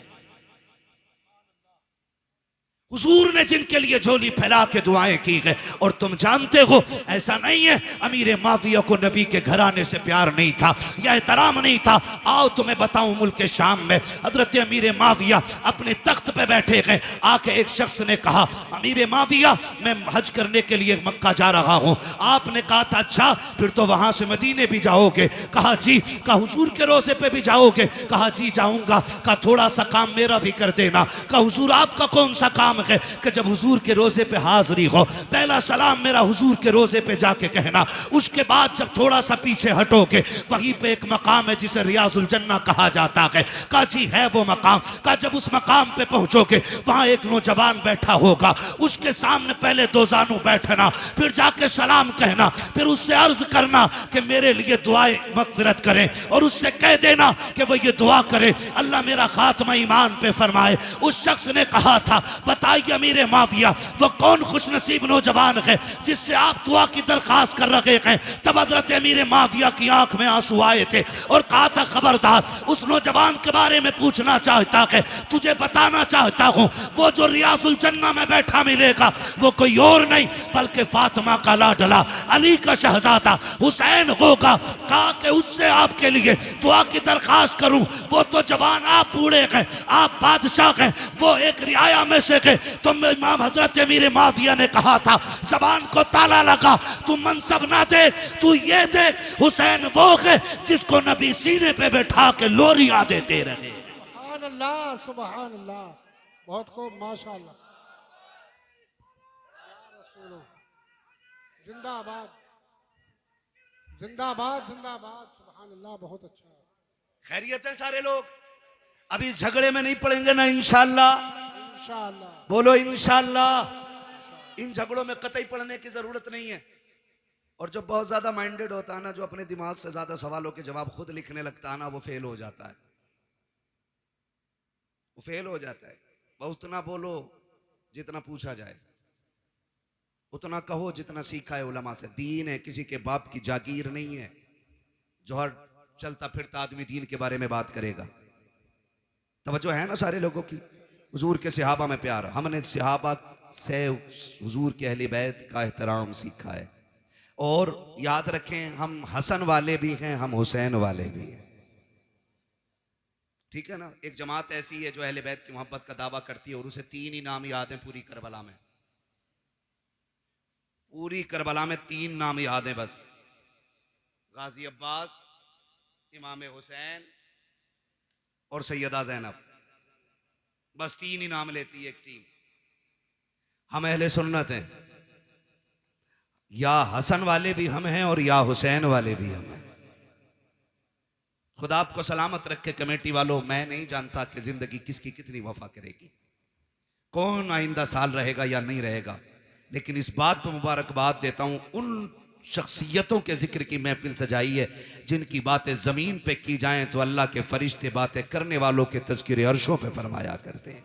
हुजूर ने जिनके लिए झोली फैला के दुआएं की गए। और तुम जानते हो ऐसा नहीं है अमीर माविया को नबी के घराने से प्यार नहीं था या एहतराम नहीं था। आओ तुम्हें बताऊं, मुल्क शाम में हजरत अमीर माविया अपने तख्त पे बैठे गए। आके एक शख्स ने कहा अमीर माविया मैं हज करने के लिए मक्का जा रहा हूं। आपने कहा था अच्छा फिर तो वहां से मदीने भी जाओगे? कहा जी। कहा हुजूर के रोजे पे भी जाओगे? कहा जी जाऊंगा। कहा थोड़ा सा काम मेरा भी कर देना। कहा हुजूर आपका कौन सा काम है कि जब हुजूर के रोजे पे हाजिरी हो, पहला सलाम मेरा हुजूर के रोजे पे जाके कहना। उसके बाद जब थोड़ा सा पीछे हटोगे, वहीं पे एक मकाम है जिसे रियाजुल जन्ना कहा जाता है। कहा जी है वो मकाम। कहा जब उस मकाम पे पहुंचोगे, वहां एक नौजवान बैठा होगा, उसके सामने पहले दो जानू बैठना, फिर जाके सलाम कहना, फिर उससे अर्ज करना कि मेरे लिए दुआएं मगफिरत करें, और उससे कह देना कि वो ये दुआ करे अल्लाह मेरा खात्मा ईमान पे फरमाए। उस शख्स ने कहा था, बताइए अमीर माविया, वो कौन खुशनसीब नौजवान है जिससे आप दुआ की दरखास्त कर रहे हैं। तब हजरत अमीर माविया की आंख में आंसू आए थे और कहा था, खबरदार, उस नौजवान के बारे में पूछना चाहता है, तुझे बताना चाहता हूं, वो जो रियाजुल जन्ना में बैठा मिलेगा वो कोई और नहीं बल्कि फातिमा का लाडला, अली का शहजादा हुसैन होगा। कहा कि उससे आपके लिए दुआ की दरखास्त करूं, वो तो जवान, आप बूढ़े हैं, आप बादशाह हैं, वो एक रियाया में से है। तो इमाम हजरत अमीर माविया ने कहा था, जबान को ताला लगा, तू मनसब ना देख, तू ये देख, हुसैन वो है जिसको नबी सीने पे बैठा के लोरियां देते रहे। सुभान अल्लाह, सुभान अल्लाह, बहुत खूब, माशाअल्लाह। या रसूल, जिंदाबाद जिंदाबाद जिंदाबाद, सुभान अल्लाह, बहुत अच्छा है। खैरियत है सारे लोग? अभी इस झगड़े में नहीं पड़ेंगे ना इंशाअल्लाह? इंशाअल्लाह, बोलो इंशाअल्लाह। इन झगड़ों में कतई पड़ने की जरूरत नहीं है। और जो बहुत ज्यादा माइंडेड होता है ना, जो अपने दिमाग से ज्यादा सवालों के जवाब खुद लिखने लगता है ना, वो फेल हो जाता है, वो फेल हो जाता है। बहुत उतना बोलो जितना पूछा जाए, उतना कहो जितना सीखा है उलमा से। दीन है, किसी के बाप की जागीर नहीं है जो हर चलता फिरता आदमी दीन के बारे में बात करेगा। तवज्जो है ना सारे लोगों की? हुजूर के सहाबा में प्यार, हमने सहाबा से हुजूर के अहले बैत का एहतराम सीखा है। और याद रखें, हम हसन वाले भी हैं, हम हुसैन वाले भी हैं, ठीक है ना? एक जमात ऐसी है जो अहले बैत की मोहब्बत का दावा करती है और उसे 3 ही नाम याद हैं पूरी करबला में। पूरी करबला में 3 नाम याद हैं बस, गाजी अब्बास, इमाम हुसैन और सैयदा ज़ैनब। बस 3 ही नाम लेती है एक टीम। हम अहले सुन्नत हैं, या हसन वाले भी हम हैं और या हुसैन वाले भी हम हैं। खुदा आपको सलामत रखे कमेटी वालों। मैं नहीं जानता कि जिंदगी किसकी कितनी वफा करेगी, कौन आइंदा साल रहेगा या नहीं रहेगा, लेकिन इस बात पर मुबारकबाद देता हूं उन शख्सियतों के जिक्र की महफिल सजाई है जिनकी बातें जमीन पे की जाएं तो अल्लाह के फरिश्ते बातें करने वालों के तज़किरे अर्शों पे फरमाया करते हैं।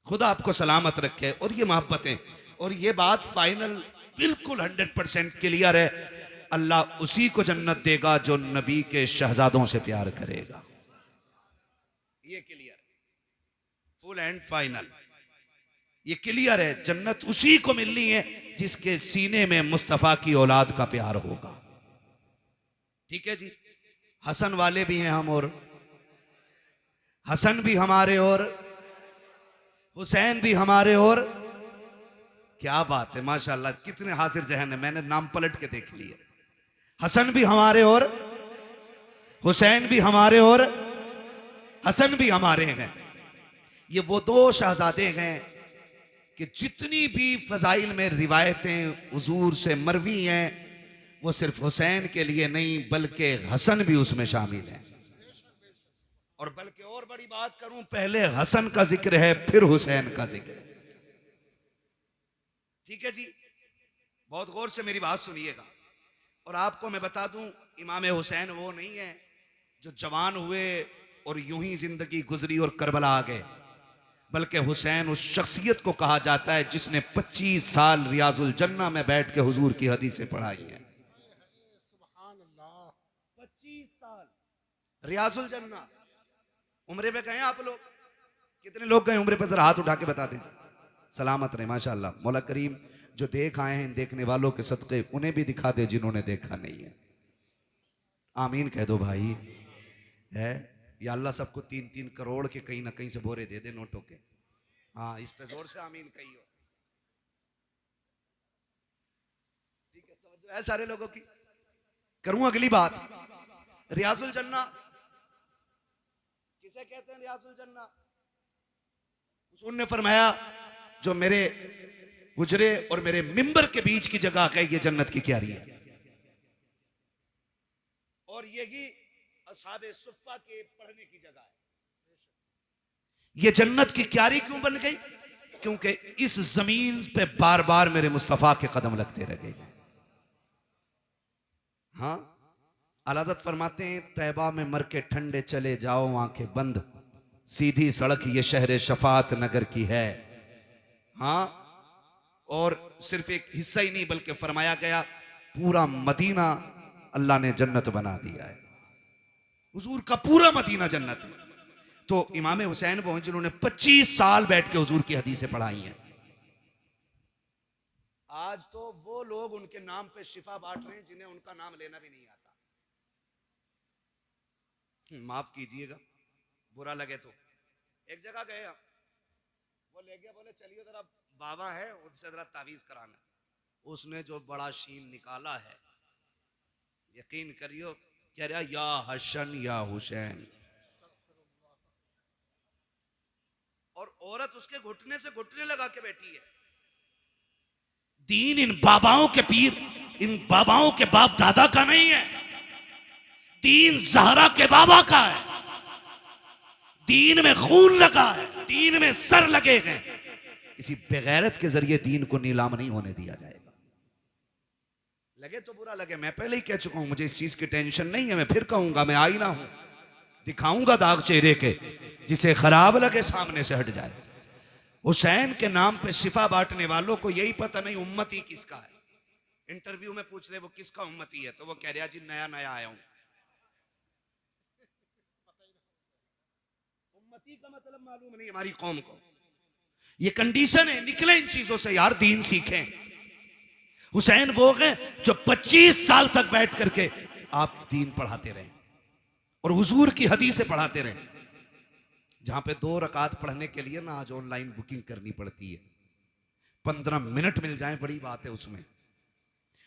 खुदा आपको सलामत रखे। और ये मोहब्बतें, और ये बात फाइनल बिल्कुल 100% क्लियर है, अल्लाह उसी को जन्नत देगा जो नबी के शहजादों से प्यार करेगा। ये क्लियर है, फुल एंड फाइनल, ये क्लियर है। जन्नत उसी को मिलनी है जिसके सीने में मुस्तफा की औलाद का प्यार होगा। ठीक है जी? हसन वाले भी हैं हम, और हसन भी हमारे और हुसैन भी हमारे, और क्या बात है माशाल्लाह, कितने हाजिर जहन है, मैंने नाम पलट के देख लिए। हसन भी हमारे और हुसैन भी हमारे और हसन भी हमारे हैं। ये वो 2 शहजादे हैं कि जितनी भी फजाइल में रिवायतें हुजूर से मरवी हैं, वो सिर्फ हुसैन के लिए नहीं बल्कि हसन भी उसमें शामिल है। और बल्कि और बड़ी बात करूं, पहले हसन का जिक्र है फिर हुसैन का जिक्र है। ठीक है जी? बहुत गौर से मेरी बात सुनिएगा। और आपको मैं बता दूं, इमाम हुसैन वो नहीं है जो जवान हुए और यूं ही जिंदगी गुजरी और करबला आ गए, बल्कि हुसैन उस शख्सियत को कहा जाता है जिसने 25 साल रियाजुल जन्ना में बैठ के हुजूर की हदीसें पढ़ाई हैं। सुभान अल्लाह, 25 साल रियाजुल जन्ना। उम्रे पे गए आप लोग? कितने लोग गए उम्रे पे? जरा हाथ उठा के बता दें। सलामत रहे माशाअल्लाह। मौला करीम जो देख आए हैं इन देखने वालों के सदक़े उन्हें भी दिखा दे जिन्होंने देखा नहीं है। आमीन कह दो भाई। है या अल्लाह सबको 3-3 करोड़ के कहीं ना कहीं से बोरे दे दे नोटों के। हाँ, इस पे जोर से आमीन कहियो। ठीक है, तो है सारे लोगों की। करूं अगली बात, रियाजुल जन्ना किसे कहते हैं? रियाजुल जन्ना हुजूर ने फरमाया जो मेरे गुजरे और मेरे मिंबर के बीच की जगह है ये जन्नत की क्यारी है। और यही असहाबे सुफ्फा के पढ़ने की जगह है। ये जन्नत की क्यारी क्यों बन गई? क्योंकि इस जमीन पे बार बार मेरे मुस्तफा के कदम लगते रहे। हाँ, अलादत फरमाते हैं तैबा में मर के ठंडे चले जाओ आंखें बंद, सीधी सड़क ये शहर शफात नगर की है। हाँ, और सिर्फ एक हिस्सा ही नहीं बल्कि फरमाया गया पूरा मदीना अल्लाह ने जन्नत बना दिया है। हुजूर का पूरा मदीना जन्नत है। तो इमाम हुसैन वो हैं जिन्होंने 25 साल बैठ के हुजूर की हदीसें पढ़ाई हैं। आज तो वो लोग उनके नाम पे शिफा बांट रहे हैं जिन्हें उनका नाम लेना भी नहीं आता। माफ कीजिएगा, बुरा लगे तो। एक जगह गए हम, वो ले गया, बोले चलिए जरा बाबा है उनसे जरा तावीज कराना। उसने जो बड़ा शीन निकाला है, यकीन करियो, कह रहा या हसन या हुसैन। और औरत उसके घुटने से घुटने लगा के बैठी है। दीन इन बाबाओं के पीर, इन बाबाओं के बाप दादा का नहीं है। दीन ज़हरा के बाबा का है। दीन में खून लगा है, दीन में सर लगे हैं। किसी बेगैरत के जरिए दीन को नीलाम नहीं होने दिया जाएगा। लगे तो बुरा लगे, मैं पहले ही कह चुका हूं, मुझे इस चीज की टेंशन नहीं है। मैं फिर कहूंगा, मैं आईना हूं, दिखाऊंगा दाग चेहरे के, जिसे खराब लगे सामने से हट जाए। हुसैन के नाम पे शिफा बांटने वालों को यही पता नहीं उम्मती किसका है। इंटरव्यू में पूछ रहे वो किसका उम्मती है, तो वो कह रहा जी नया नया आया हूं। उम्मती का मतलब मालूम नहीं हमारी कौम को। ये कंडीशन है, निकले इन चीजों से यार, दीन सीखें। हुसैन वो हैं जो 25 साल तक बैठ करके आप दीन पढ़ाते रहे और हुजूर की हदीसें पढ़ाते रहे। जहां पे 2 रकात पढ़ने के लिए ना आज ऑनलाइन बुकिंग करनी पड़ती है। 15 मिनट मिल जाए बड़ी बात है उसमें।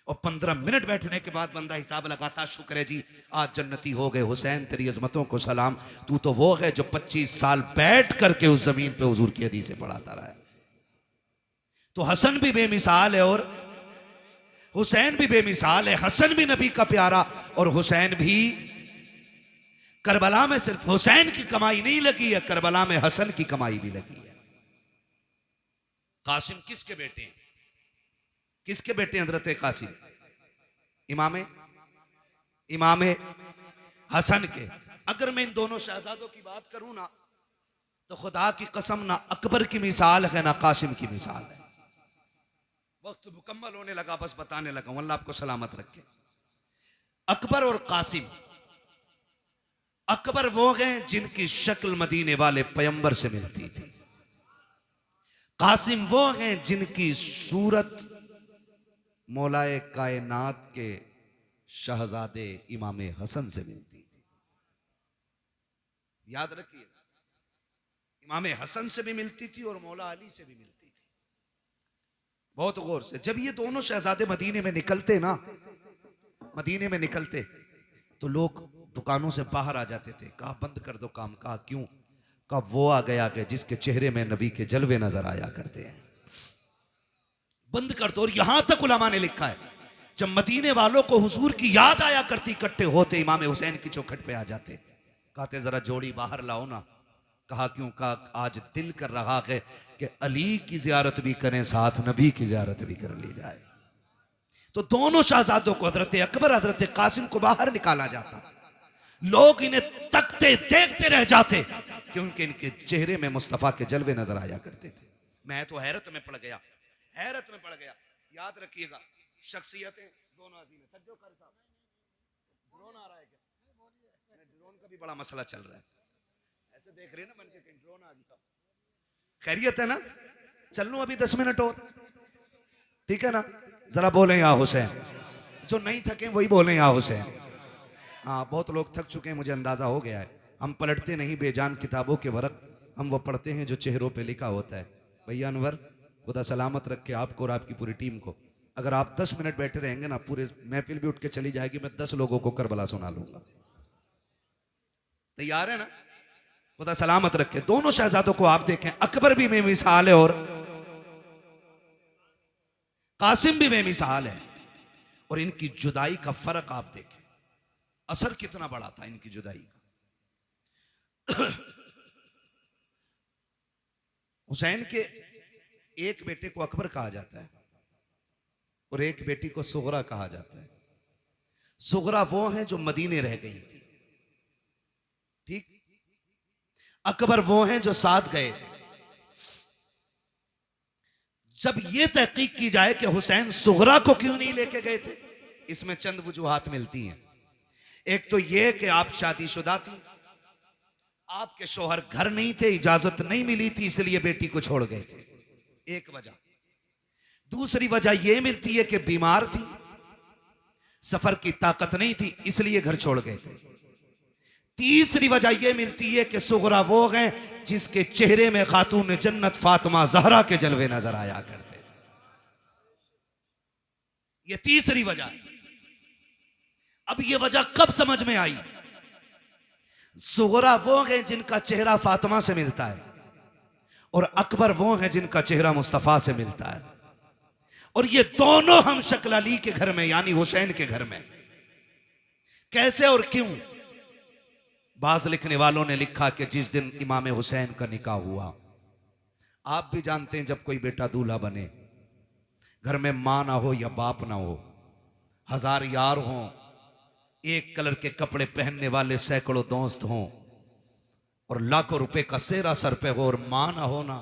और 15 मिनट बैठने के बाद बंदा हिसाब लगाता, शुक्र है जी आज जन्नती हो गए। हुसैन तेरी अजमतों को सलाम, तू तो वो है जो 25 साल बैठ करके उस जमीन पे हुजूर की हदीसें पढ़ाता रहा है। तो हसन भी बेमिसाल है और हुसैन भी बेमिसाल है। हसन भी नबी का प्यारा और हुसैन भी। करबला में सिर्फ हुसैन की कमाई नहीं लगी है, करबला में हसन की कमाई भी लगी है। कासिम किसके बेटे हैं? किसके बेटे हजरत कासिम? इमामे हसन के। अगर मैं इन दोनों शहजादों की बात करूं ना, तो खुदा की कसम ना अकबर की मिसाल है ना कासिम की मिसाल है। वक्त मुकम्मल होने लगा, बस बताने लगा हूं, अल्लाह आपको सलामत रखे। अकबर और कासिम। अकबर वो हैं जिनकी शक्ल मदीने वाले पैगंबर से मिलती थी। कासिम वो हैं जिनकी सूरत मौलाए कायनात के शहजादे इमाम हसन से मिलती थी। याद रखिए, इमाम हसन से भी मिलती थी और मौला अली से भी मिलती थी। बहुत गौर से। जब ये दोनों शहजादे मदीने में निकलते ना, मदीने में निकलते तो लोग दुकानों से बाहर आ जाते थे। कहा बंद कर दो काम। कहा क्यों? कहा वो आ गया कि जिसके चेहरे में नबी के जलवे नजर आया करते हैं, बंद कर दो। और यहां तक उलमा ने लिखा है जब मदीने वालों को हुजूर की याद आया करती, इकट्ठे होते इमाम हुसैन की चौखट पे आ जाते, कहते जरा जोड़ी बाहर लाओ ना। कहा क्यों? कहा आज दिल कर रहा है कि अली की जियारत भी करें, साथ नबी की जियारत भी कर ली जाए। तो दोनों शहजादों को, हजरत अकबर हजरत कासिम को बाहर निकाला जाता। लोग इन्हें तकते देखते रह जाते क्योंकि इनके चेहरे में मुस्तफा के जलवे नजर आया करते थे। मैं तो हैरत में पड़ गया, हैरत में पड़ गया। याद रखिएगा, शख्सियतें दोनों अजीम है। तक कर साहब, ड्रोन आ रहा है क्या? ड्रोन का भी बड़ा मसला चल रहा है। ऐसे देख रहे हैं ना मन के ड्रोन आ गया। खैरियत है ना? चल लूं अभी 10 मिनट और, ठीक है ना? जरा बोले या हुसैन। जो नहीं थके वही बोले या हुसैन। हाँ, बहुत लोग थक चुके हैं, मुझे अंदाजा हो गया है। हम पलटते नहीं बेजान किताबों के वरक, हम वो पढ़ते हैं जो चेहरों पे लिखा होता है। भैया अनवर, खुदा सलामत रखे आपको और आपकी पूरी टीम को। अगर आप 10 मिनट बैठे रहेंगे ना, पूरे महफिल भी उठ के चली जाएगी। मैं 10 लोगों को करबला सुना लूंगा। तैयार है ना? खुदा सलामत रखे। दोनों शहजादों को आप देखें, अकबर भी बेमिसाल है और कासिम भी बेमिसाल है, और इनकी जुदाई का फर्क आप देखें, असर कितना बड़ा था इनकी जुदाई का। हुसैन के एक बेटे को अकबर कहा जाता है और एक बेटी को सुगरा कहा जाता है। सुगरा वो हैं जो मदीने रह गई थी, ठीक। अकबर वो हैं जो साथ गए थे। जब यह तहकीक की जाए कि हुसैन सुगरा को क्यों नहीं लेके गए थे, इसमें चंद वजूहात मिलती हैं। एक तो यह कि आप शादीशुदा थी, आपके शौहर घर नहीं थे, इजाजत नहीं मिली थी, इसलिए बेटी को छोड़ गए थे, एक वजह। दूसरी वजह यह मिलती है कि बीमार थी, सफर की ताकत नहीं थी, इसलिए घर छोड़ गए थे। तीसरी वजह यह मिलती है कि सुगरा वो हैं जिसके चेहरे में खातून जन्नत फातिमा ज़हरा के जलवे नजर आया करते। यह तीसरी वजह है। अब यह वजह कब समझ में आई? सुगरा वो हैं जिनका चेहरा फातिमा से मिलता है, और अकबर वो हैं जिनका चेहरा मुस्तफा से मिलता है, और ये दोनों हम शक्ल अली के घर में यानी हुसैन के घर में। कैसे और क्यों? बाज लिखने वालों ने लिखा कि जिस दिन इमाम हुसैन का निकाह हुआ, आप भी जानते हैं जब कोई बेटा दूल्हा बने, घर में मां ना हो या बाप ना हो, हजार यार हों, एक कलर के कपड़े पहनने वाले सैकड़ों दोस्त हों, और लाखों रुपए का सेहरा सर पे हो और मां ना हो ना,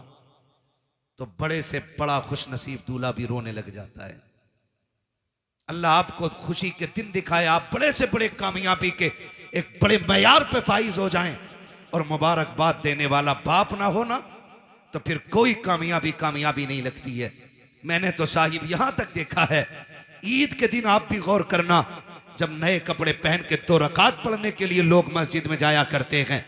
तो बड़े से बड़ा खुश नसीब दूल्हा भी रोने लग जाता है। अल्लाह आपको खुशी के दिन दिखाए, आप बड़े से बड़े कामयाबी के एक बड़े मयार पे फाइज हो जाएं, और मुबारकबाद देने वाला बाप ना हो ना, तो फिर कोई कामयाबी नहीं लगती है। मैंने तो साहिब यहां तक देखा है, ईद के दिन आप भी गौर करना, जब नए कपड़े पहन के 2 रकात पढ़ने के लिए लोग मस्जिद में जाया करते हैं,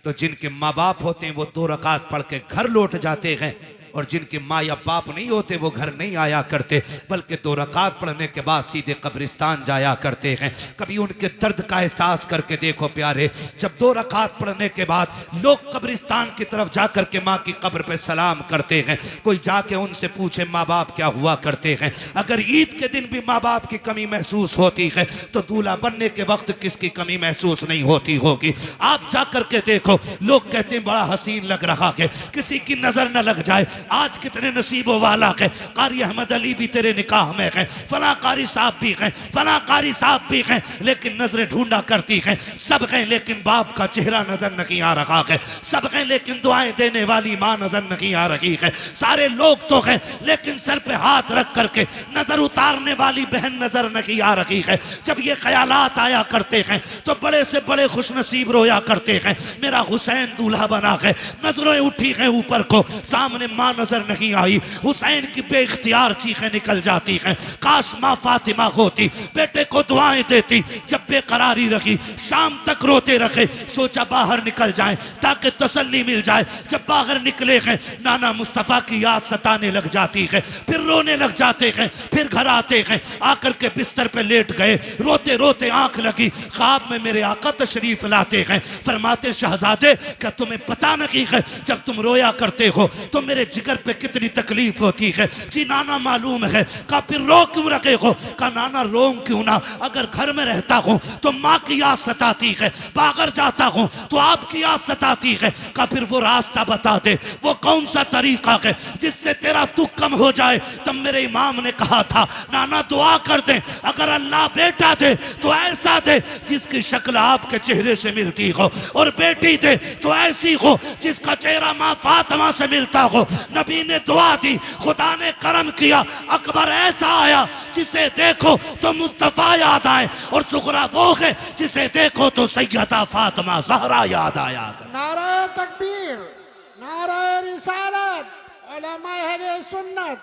तो जिनके माँ बाप होते हैं वो 2 रकात पढ़ के घर लौट जाते हैं, और जिनके माँ या बाप नहीं होते वो घर नहीं आया करते, बल्कि 2 रकात पढ़ने के बाद सीधे कब्रिस्तान जाया करते हैं। कभी उनके दर्द का एहसास करके देखो प्यारे, जब 2 रकात पढ़ने के बाद लोग कब्रिस्तान की तरफ जाकर के माँ की कब्र पे सलाम करते हैं, कोई जाके उनसे पूछे माँ बाप क्या हुआ करते हैं। अगर ईद के दिन भी माँ बाप की कमी महसूस होती है, तो दूल्हा बनने के वक्त किसकी कमी महसूस नहीं होती होगी। आप जाकर के देखो, लोग कहते हैं बड़ा हसीन लग रहा है, किसी की नजर न लग जाए। आज कितने नसीबों वाला है, कारी अहमद अली भी तेरे निकाह में है, फला कारी साहब भी हैं, फला कारी साहब भी हैं, लेकिन नजरें ढूंढा करती हैं। सब हैं लेकिन बाप का चेहरा नजर नहीं आ रहा है, सब हैं लेकिन दुआएं देने वाली मां नजर नहीं आ रही है। सारे लोग तो हैं लेकिन सर पे हाथ रख करके नजर उतारने वाली बहन नजर नहीं आ रही है। जब ये ख्यालात आया करते हैं तो बड़े से बड़े खुश नसीब रोया करते हैं, मेरा हुसैन दूल्हा बना है। नजरें उठी हैं ऊपर को, सामने मां नजर नहीं आई। हुसैन की बेइख्तियार चीखें निकल जाती हैं, काश मां फातिमा होती, बेटे को दुआएं देती। जब बेकरारी रखी, शाम तक रोते रखे, सोचा बाहर निकल जाएं ताकि तसल्ली मिल जाए। जब बाहर निकले हैं, नाना मुस्तफा की याद सताने लग जाती है, फिर रोने लग जाते हैं। फिर घर आते हैं, आकर के बिस्तर पे लेट गए, रोते रोते आंख लगी, ख्वाब में मेरे आका तशरीफ लाते हैं। फरमाते शहजादे क्या तुम्हें पता नहीं है, जब तुम रोया करते हो तो मेरे जिगर पे कितनी तकलीफ होती है। जी नाना मालूम है। का फिर रो क्यों रखे हो? का नाना रोऊं क्यों ना, अगर घर में रहता हूं तो माँ की याद सताती है, बाहर जाता हूं तो आपकी याद सताती है। का फिर वो रास्ता बता दे, वो कौन सा तरीका है जिससे तेरा दुख कम हो जाए। तब मेरे इमाम ने कहा था नाना दुआ कर दे, अगर अल्लाह बेटा दे तो ऐसा दे जिसकी शक्ल आपके चेहरे से मिलती हो, और बेटी दे तो ऐसी हो जिसका चेहरा माँ फातिमा से मिलता हो। नबी ने दुआ दी, खुदा ने करम किया, अकबर ऐसा आया जिसे देखो तो मुस्तफा याद आए, और सुगरा वो है जिसे देखो तो सैयदा फातिमा ज़हरा याद आया। नारा तकबीर, नारा रिसालत, उलमाए अहले सुन्नत,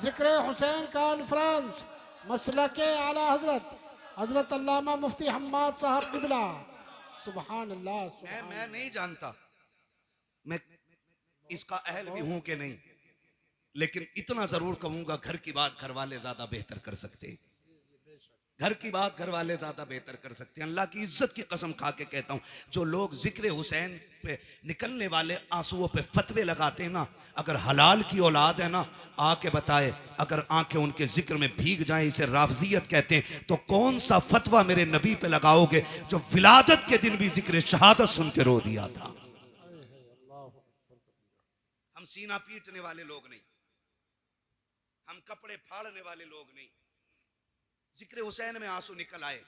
जिक्र हुसैन कॉन्फ्रेंस, मसलके आला हजरत हजरत अल्लामा मुफ्ती हम्माद साहब किबला। सुभान अल्लाह। मैं नहीं जानता मैं इसका अहल भी हूं कि नहीं, लेकिन इतना जरूर कहूंगा, घर की बात घर वाले ज्यादा बेहतर कर सकते। घर की बात घर वाले ज्यादा बेहतर कर सकते हैं। अल्लाह की इज्जत की कसम खा के कहता हूं, जो लोग जिक्र हुसैन पे निकलने वाले आंसुओं पे फतवे लगाते हैं ना, अगर हलाल की औलाद है ना, आके बताए, अगर आंखें उनके जिक्र में भीग जाएं, इसे राफजियत कहते हैं, तो कौन सा फतवा मेरे नबी पे लगाओगे जो विलादत के दिन भी जिक्र शहादत सुन के रो दिया था। हम सीना पीटने वाले लोग नहीं, हम कपड़े फाड़ने वाले लोग नहीं। जिक्र हुसैन में आंसू निकल आए,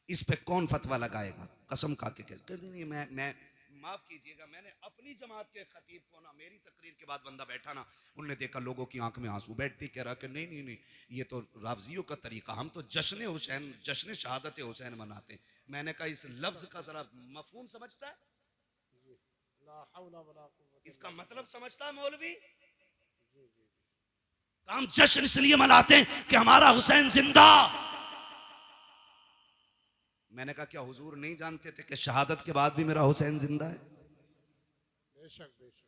इस पे कौन फतवा लगाएगा? कसम खा के कहते नहीं, मैं माफ कीजिएगा, मैंने अपनी जमात के खतीब को ना, मेरी तकरीर के बाद बंदा बैठा ना, उनने देखा लोगों की आंख में आंसू, बैठते कह रहा कि नहीं नहीं नहीं, ये तो राफजियों का तरीका, हम तो जश्न हुसैन, जश्न शहादत हुसैन मनाते। मैंने कहा इस लफ्ज का जरा मफहूम समझता है, इसका मतलब समझता है मौलवी? हम जश्न इसलिए मनाते हैं कि हमारा हुसैन जिंदा। मैंने कहा क्या हुजूर नहीं जानते थे कि शहादत के बाद भी मेरा हुसैन जिंदा है? बेशक बेशक।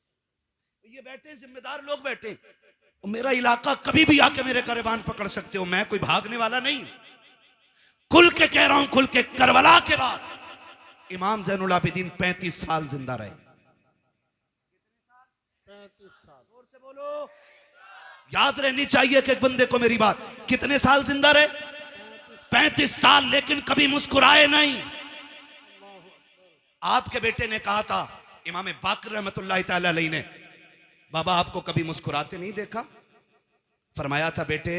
ये बैठे जिम्मेदार लोग बैठे, मेरा इलाका कभी भी आके मेरे गिरबान पकड़ सकते हो, मैं कोई भागने वाला नहीं। खुल के कह रहा हूं, खुल के, करबला के बाद इमाम ज़ैनुल आबिदीन 35 साल जिंदा रहे। 35 साल। जोर से बोलो, याद रहनी चाहिए कि एक बंदे को मेरी बात। कितने साल जिंदा रहे? 35 साल, लेकिन कभी मुस्कुराए नहीं। आपके बेटे ने कहा था, इमाम बाकर रहमतुल्लाह तआला अलैहि ने, बाबा आपको कभी मुस्कुराते नहीं देखा? फरमाया था बेटे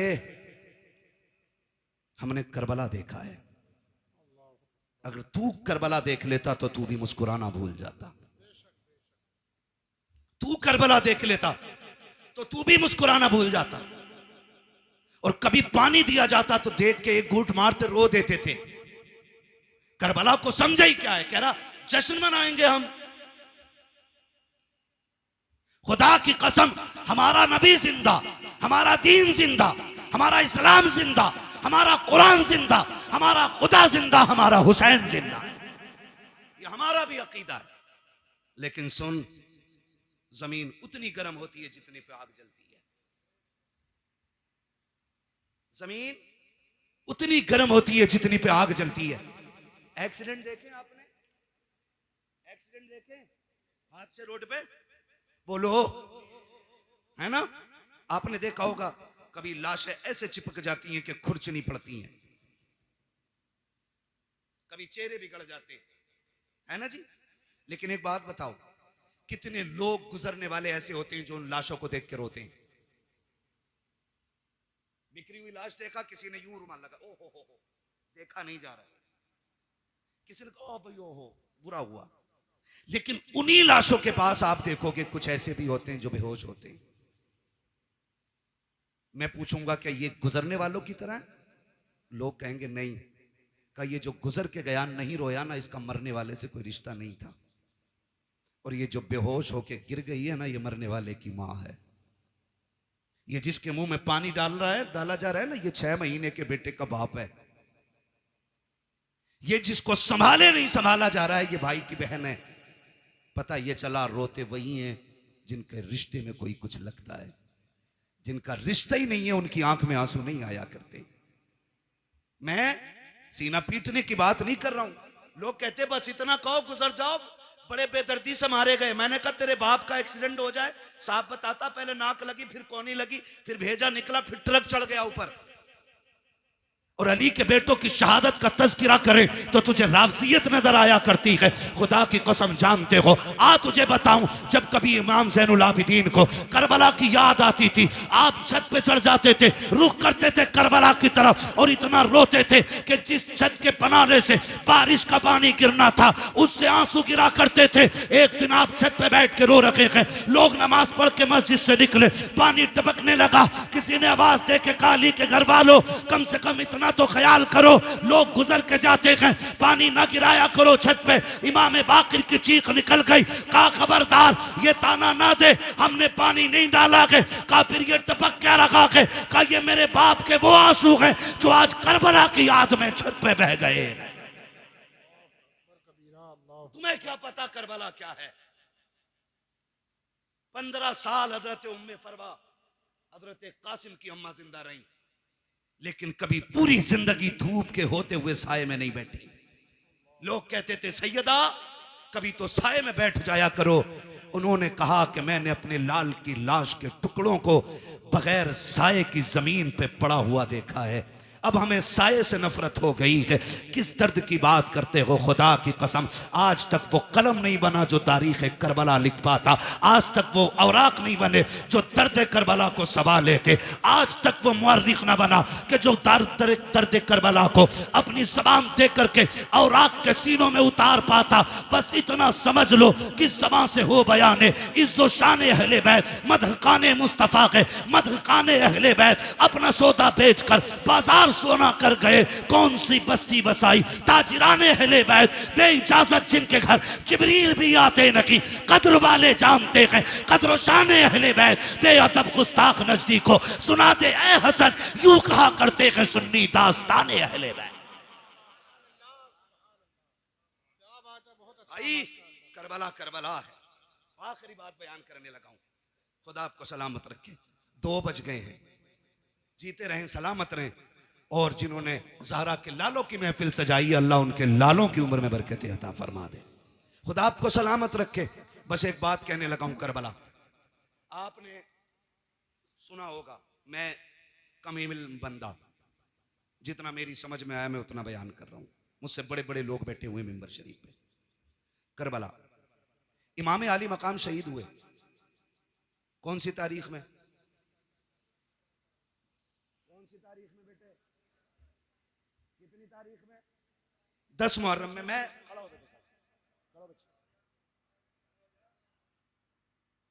हमने करबला देखा है, अगर तू करबला देख लेता तो तू भी मुस्कुराना भूल जाता। तू करबला देख लेता तो तू भी मुस्कुराना भूल जाता। और कभी पानी दिया जाता तो देख के एक घूंट मारते रो देते थे। करबला को समझा ही क्या है, कह रहा जश्न मनाएंगे हम। खुदा की कसम, हमारा नबी जिंदा, हमारा दीन जिंदा, हमारा इस्लाम जिंदा, हमारा कुरान जिंदा, हमारा खुदा जिंदा, हमारा हुसैन जिंदा। ये हमारा भी अकीदा है। लेकिन सुन, जमीन उतनी गर्म होती है जितने पे आग जलती है। जमीन उतनी गर्म होती है जितनी पे आग जलती है। एक्सीडेंट देखे आपने? एक्सीडेंट देखे हादसे रोड पे? बोलो, है ना? आपने देखा होगा कभी लाशें ऐसे चिपक जाती हैं कि खुरचनी पड़ती हैं, कभी चेहरे बिगड़ जाते, है ना जी? लेकिन एक बात बताओ, कितने लोग गुजरने वाले ऐसे होते हैं जो उन लाशों को देख के रोते हैं? बिखरी हुई लाश देखा, किसी ने यूं रुमाल लगा, ओ हो, देखा नहीं जा रहा, किसी ने कहा ओ भाई ओ हो, बुरा हुआ। लेकिन उन्हीं लाशों के पास आप देखोगे कुछ ऐसे भी होते हैं जो बेहोश होते हैं। मैं पूछूंगा क्या ये गुजरने वालों की तरह है? लोग कहेंगे नहीं। का ये जो गुजर के गया नहीं रोया ना, इसका मरने वाले से कोई रिश्ता नहीं था। और ये जो बेहोश होके गिर गई है ना, ये मरने वाले की माँ है। ये जिसके मुंह में पानी डाला जा रहा है ना, ये 6 महीने के बेटे का बाप है। ये जिसको संभाले नहीं संभाला जा रहा है, ये भाई की बहन है। पता ये चला रोते वही हैं जिनके रिश्ते में कोई कुछ लगता है। जिनका रिश्ता ही नहीं है उनकी आंख में आंसू नहीं आया करते। मैं सीना पीटने की बात नहीं कर रहा हूं। लोग कहते बस इतना कहो गुजर जाओ, बड़े बेदर्दी से मारे गए। मैंने कहा तेरे बाप का एक्सीडेंट हो जाए, साहब बताता, पहले नाक लगी, फिर कोनी लगी, फिर भेजा निकला, फिर ट्रक चढ़ गया ऊपर। और अली के बेटों की शहादत का तज़किरा करे तो तुझे राफजियत नजर आया करती है। खुदा की कसम जानते हो, आ तुझे बताऊं, जब कभी इमाम ज़ैनुल आबिदीन को करबला की याद आती थी, आप छत पे चढ़ जाते थे, रुख करते थे करबला की तरफ और इतना रोते थे कि जिस छत के पनारे से बारिश का पानी गिरना था उससे आंसू गिरा करते थे। एक दिन आप छत पे बैठ के रो रखे हैं, लोग नमाज पढ़ के मस्जिद से निकले, पानी टपकने लगा। किसी ने आवाज दे के कहा अली के घर वालों, कम से कम इतना तो ख्याल करो, लोग गुजर के जाते हैं, पानी ना गिराया करो छत पे। इमाम बाकिर की चीख निकल गई, कहा खबरदार ये ताना ना दे, हमने पानी नहीं डाला के। कहा फिर ये टपक क्या रखा के? कहा ये मेरे बाप के वो आंसू हैं जो आज करबला की याद में छत पे बह गए। तुम्हें क्या पता करबला क्या है? 15 साल हजरत उम्मे फरवा, हजरत कासिम की अम्मा जिंदा रही। लेकिन कभी पूरी जिंदगी धूप के होते हुए साये में नहीं बैठी। लोग कहते थे सैयदा कभी तो साये में बैठ जाया करो। उन्होंने कहा कि मैंने अपने लाल की लाश के टुकड़ों को बगैर साये की जमीन पे पड़ा हुआ देखा है। अब हमें साये से नफरत हो गई है। किस दर्द की बात करते हो खुदा की कसम, आज तक वो कलम नहीं बना जो तारीख करबला लिख पाता। आज तक वो औराक नहीं बने जो दर्द करबला को सबा लेते। आज तक वो मुअर्रिख ना बना कि जो दर्द करबला को अपनी जबान दे करके औराक के सीनों में उतार पाता। बस इतना समझ लो कि जबान से हो बयान इज्जो शान अहले बैत, मदहकाने मुस्तफ़ा के मदहकाने अहले बैत अपना सौदा बेचकर बाजार सोना कर गए। कौन सी बस्ती बसाई ताजिराने अहले बैत, बेइजाजत जिनके घर जिब्रील भी आते नहीं। कद्र वाले जानते हैं कद्र शाने अहले बैत, बेअदब गुस्ताख नजदी को सुना दे ए हसन, यूं कहा करते हैं सुन्नी दास्ताने अहले बैत। भाई करबला करबला है। आखिरी बात बयान करने लगा हूं। खुदा आपको सलामत रखे। 2 बज गए हैं, जीते रहें सलामत रहें। और जिन्होंने ज़हरा के लालों की महफिल सजाई, अल्लाह उनके लालों की उम्र में बरकत अता फरमा दे। खुदा आपको सलामत रखे। बस एक बात कहने लगा हूं करबला, आपने सुना होगा, मैं कम इल्म बंदा, जितना मेरी समझ में आया मैं उतना बयान कर रहा हूं। मुझसे बड़े बड़े लोग बैठे हुए मिंबर शरीफ पे। करबला इमाम आली मकाम शहीद हुए कौन सी तारीख में? कौन सी तारीख में बेटे? कितनी तारीख में? 10 मुहर्रम में। मैं खड़ा हो बेटा, खड़ा बच्चा,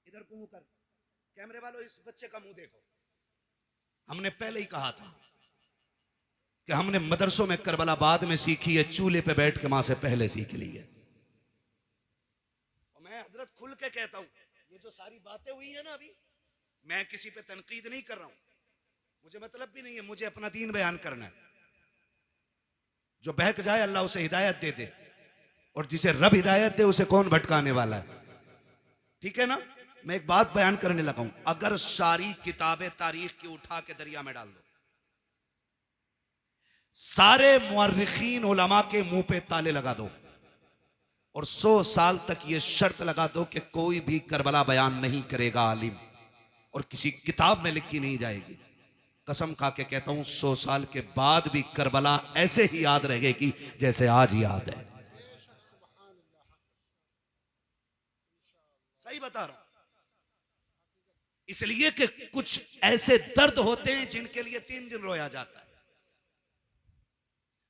इधर को मुंह कर। कैमरे वालों इस बच्चे का मुंह देखो। हमने पहले ही कहा था कि हमने मदरसों में करबला बाद में सीखी है, चूल्हे पे बैठ के मां से पहले सीख ली है। और मैं हजरत खुल के कहता हूं, ये जो सारी बातें हुई है ना अभी, मैं किसी पे तनकीद नहीं कर रहा हूं, मुझे मतलब भी नहीं है। मुझे अपना दीन बयान करना है। जो बहक जाए अल्लाह उसे हिदायत दे दे, और जिसे रब हिदायत दे उसे कौन भटकाने वाला है। ठीक है ना? मैं एक बात बयान करने लगा हूं। अगर सारी किताबें तारीख की उठा के दरिया में डाल दो, सारे मुअर्रिखीन उलमा के मुंह पे ताले लगा दो, और 100 साल तक ये शर्त लगा दो कि कोई भी करबला बयान नहीं करेगा आलिम, और किसी किताब में लिखी नहीं जाएगी। कसम खा के कहता हूं 100 साल के बाद भी करबला ऐसे ही याद रहेगी जैसे आज याद है। सही बता रहा हूं। इसलिए कि कुछ ऐसे दर्द होते हैं जिनके लिए 3 दिन रोया जाता है।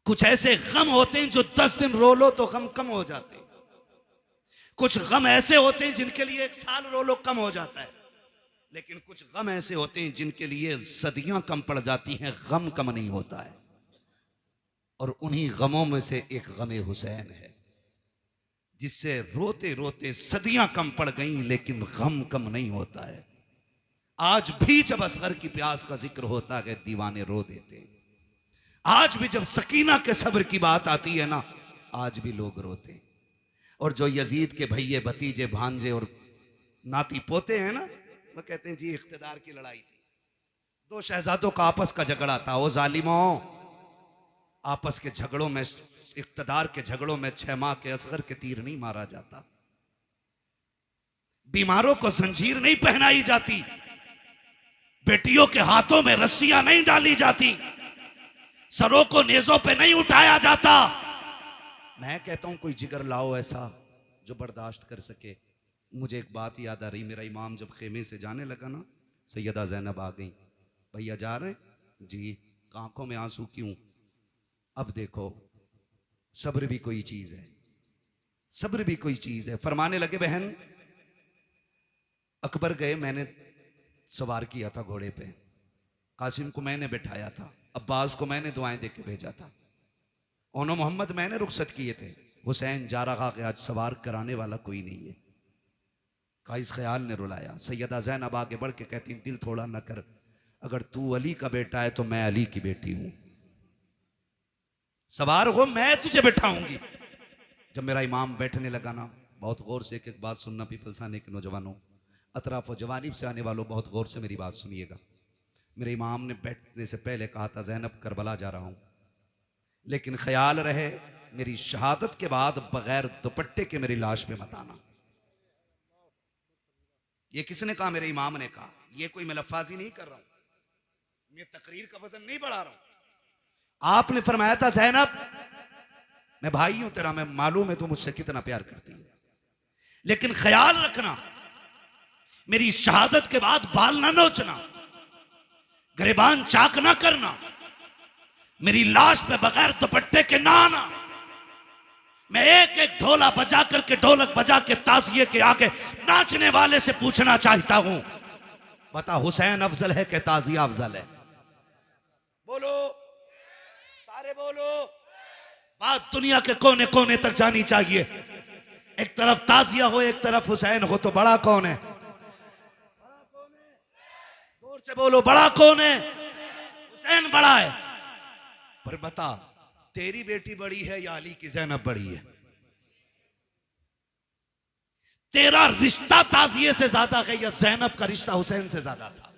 कुछ ऐसे गम होते हैं जो 10 दिन रो लो तो गम कम हो जाते हैं। कुछ गम ऐसे होते हैं जिनके लिए 1 साल रो लो कम हो जाता है। लेकिन कुछ गम ऐसे होते हैं जिनके लिए सदियां कम पड़ जाती हैं, गम कम नहीं होता है। और उन्हीं गमों में से एक गमे हुसैन है, जिससे रोते रोते सदियां कम पड़ गई लेकिन गम कम नहीं होता है। आज भी जब असगर की प्यास का जिक्र होता है दीवाने रो देते हैं। आज भी जब सकीना के सब्र की बात आती है ना, आज भी लोग रोते हैं। और जो यजीद के भैये भतीजे भांजे और नाती पोते हैं ना, वो कहते हैं जी इख्तिदार की लड़ाई थी, 2 शहजादों का आपस का झगड़ा था। वो जालिमों, आपस के झगड़ों में, इख्तिदार के झगड़ों में 6 माह के असगर के तीर नहीं मारा जाता, बीमारों को जंजीर नहीं पहनाई जाती, बेटियों के हाथों में रस्सियां नहीं डाली जाती, सरों को नेजों पे नहीं उठाया जाता। मैं कहता हूं कोई जिगर लाओ ऐसा जो बर्दाश्त कर सके। मुझे एक बात याद आ रही, मेरा इमाम जब खेमे से जाने लगा ना, सैयदा ज़ैनब आ गई, भैया जा रहे जी, आंखों में आंसू क्यों? अब देखो सब्र भी कोई चीज है, सब्र भी कोई चीज है। फरमाने लगे बहन, अकबर गए, मैंने सवार किया था घोड़े पे, कासिम को मैंने बिठाया था, अब्बास को मैंने दुआएं दे के भेजा था, ओनो मोहम्मद मैंने रुखसत किए थे, हुसैन जा रहा कि आज सवार कराने वाला कोई नहीं है। का इस ख्याल ने रुलाया। सैयदा ज़ैनब आगे बढ़ के कहती, दिल थोड़ा न कर, अगर तू अली का बेटा है तो मैं अली की बेटी हूं, सवार हो मैं तुझे बैठाऊंगी। जब मेरा इमाम बैठने लगा ना, बहुत गौर से एक बात सुनना, पीपल्स आने के नौजवानों, अतराफ और जवानीब से आने वालों बहुत गौर से मेरी बात सुनिएगा। मेरे इमाम ने बैठने से पहले कहा था ज़ैनब करबला जा रहा हूं, लेकिन ख्याल रहे मेरी शहादत के बाद बगैर दुपट्टे के मेरी लाश पे मत आना। ये किसने कहा? मेरे इमाम ने कहा। ये कोई मैं लफ्ज़ी नहीं कर रहा हूं, मैं तकरीर का वजन नहीं बढ़ा रहा हूं। आपने फरमाया था ज़ैनब मैं भाई हूं तेरा, मैं मालूम है तू मुझसे कितना प्यार करती है, लेकिन ख्याल रखना मेरी शहादत के बाद बाल ना नोचना, गिरबान चाक ना करना, मेरी लाश पे बगैर दुपट्टे के ना आना। मैं एक एक ढोला बजा करके, ढोलक बजा के ताज़िए के आगे नाचने वाले से पूछना चाहता हूं, बता हुसैन अफजल है कि ताज़िया अफजल है? बोलो सारे बोलो। बात दुनिया के कोने कोने तक जानी चाहिए। एक तरफ ताज़िया हो, एक तरफ हुसैन हो, तो बड़ा कौन है? जोर से बोलो, बड़ा कौन है? हुसैन बड़ा है। पर बता तेरी बेटी बड़ी है या अली की ज़ैनब बड़ी है? तेरा रिश्ता ताज़िए से ज्यादा है या ज़ैनब का रिश्ता हुसैन से ज्यादा था?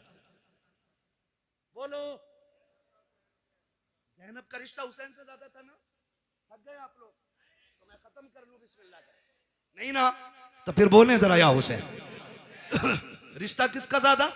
बोलो। ज़ैनब का रिश्ता हुसैन से ज्यादा था ना? थक गए आप लोग? तो मैं खत्म कर लूं बिस्मिल्लाह कर। नहीं ना? तो फिर बोले जरा या हुसैन। रिश्ता किसका ज्यादा?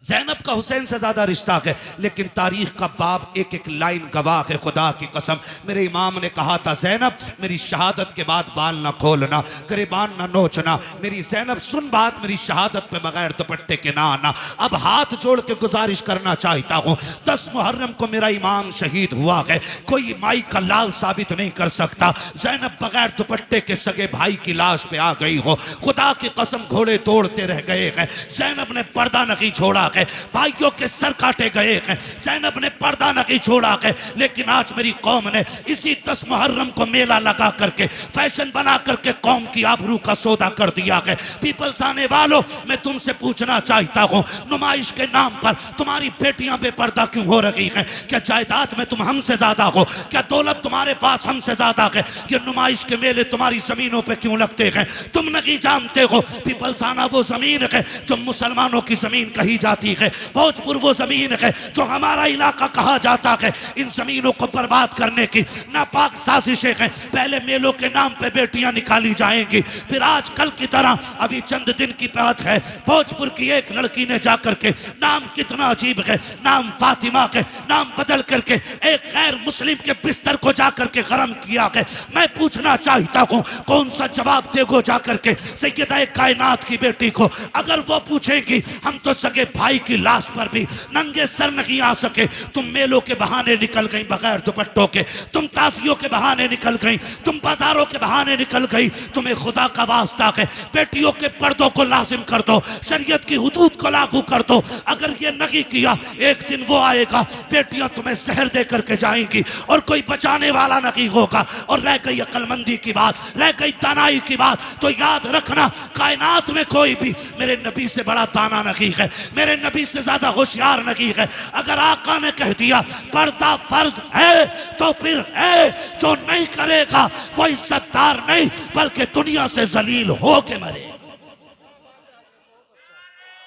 ज़ैनब का हुसैन से ज्यादा रिश्ता है, लेकिन तारीख का बाब एक एक लाइन गवाह है। खुदा की कसम मेरे इमाम ने कहा था ज़ैनब मेरी शहादत के बाद बाल ना खोलना, गिरबान ना नोचना। मेरी ज़ैनब सुन बात, मेरी शहादत पे बगैर दुपट्टे के ना आना। अब हाथ जोड़ के गुजारिश करना चाहता हूँ, 10 मुहर्रम को मेरा इमाम शहीद हुआ है, कोई माई का लाल साबित नहीं कर सकता। ज़ैनब बगैर दुपट्टे के सगे भाई की लाश पे आ गई हो, खुदा की कसम घोड़े तोड़ते रह गए हैं। ज़ैनब ने पर्दा नहीं छोड़ा है, भाइयों के सर काटे गए हैं, ज़ैनब ने पर्दा नहीं छोड़ा है। लेकिन आज मेरी कौम ने इसी 10 मुहर्रम को मेला लगा करके, फैशन बना करके कौम की आबरू का सौदा कर दिया है। पीपल्स आने वालों, मैं तुमसे पूछना चाहता हूँ, नुमाइश के नाम पर तुम्हारी बेटियां बेपर्दा क्यों हो रही हैं? क्या जायदाद में तुम हमसे ज्यादा हो? क्या दौलत तुम्हारे पास हमसे ज्यादा है? ये नुमाइश के मेले तुम्हारी जमीनों पे क्यों लगते हैं? तुम नहीं जानते हो पीपल्स आना वो जमीन है जो मुसलमानों की जमीन कही जाती है, भोजपुर वो जमीन है जो हमारा इलाका कहा जाता है। इन जमीनों को बर्बाद करने की नापाक साजिशें हैं। पहले मेलों के नाम पे बेटियां निकाली जाएंगी, फिर आज कल की तरह अभी चंद दिन की बात है, भोजपुर की एक लड़की ने जाकर के, नाम कितना अजीब है, नाम फातिमा के नाम बदल करके एक गैर मुस्लिम के बिस्तर को जाकर के गरम किया है। मैं पूछना चाहता हूँ कौन सा जवाब देगो जाकर के सैयदा कायनात की बेटी को? अगर वो पूछेगी हम तो सगे भाई की लाश पर भी नंगे सर नहीं आ सके, तुम मेलों के बहाने निकल गई बगैर दुपट्टों के, तुम ताजियों के बहाने निकल गई, तुम बाजारों के बहाने निकल गई। तुम्हें खुदा का वास्ता है बेटियों के पर्दों को लाजिम कर दो, शरीयत की हुदूद को लागू कर दो। अगर ये नहीं किया, एक दिन वो आएगा बेटियां तुम्हें जहर दे करके जाएंगी और कोई बचाने वाला नहीं होगा। और रह गई अक्लमंदी की बात, रह गई दानाई की बात, तो याद रखना कायनात में कोई भी मेरे नबी से बड़ा दाना नहीं है, मेरे नबी से ज्यादा होशियार नहीं है। अगर आका ने कह दिया पर्दा फर्ज है तो फिर है, जो नहीं करेगा वो इज्जतदार नहीं बल्कि दुनिया से जलील हो के मरे।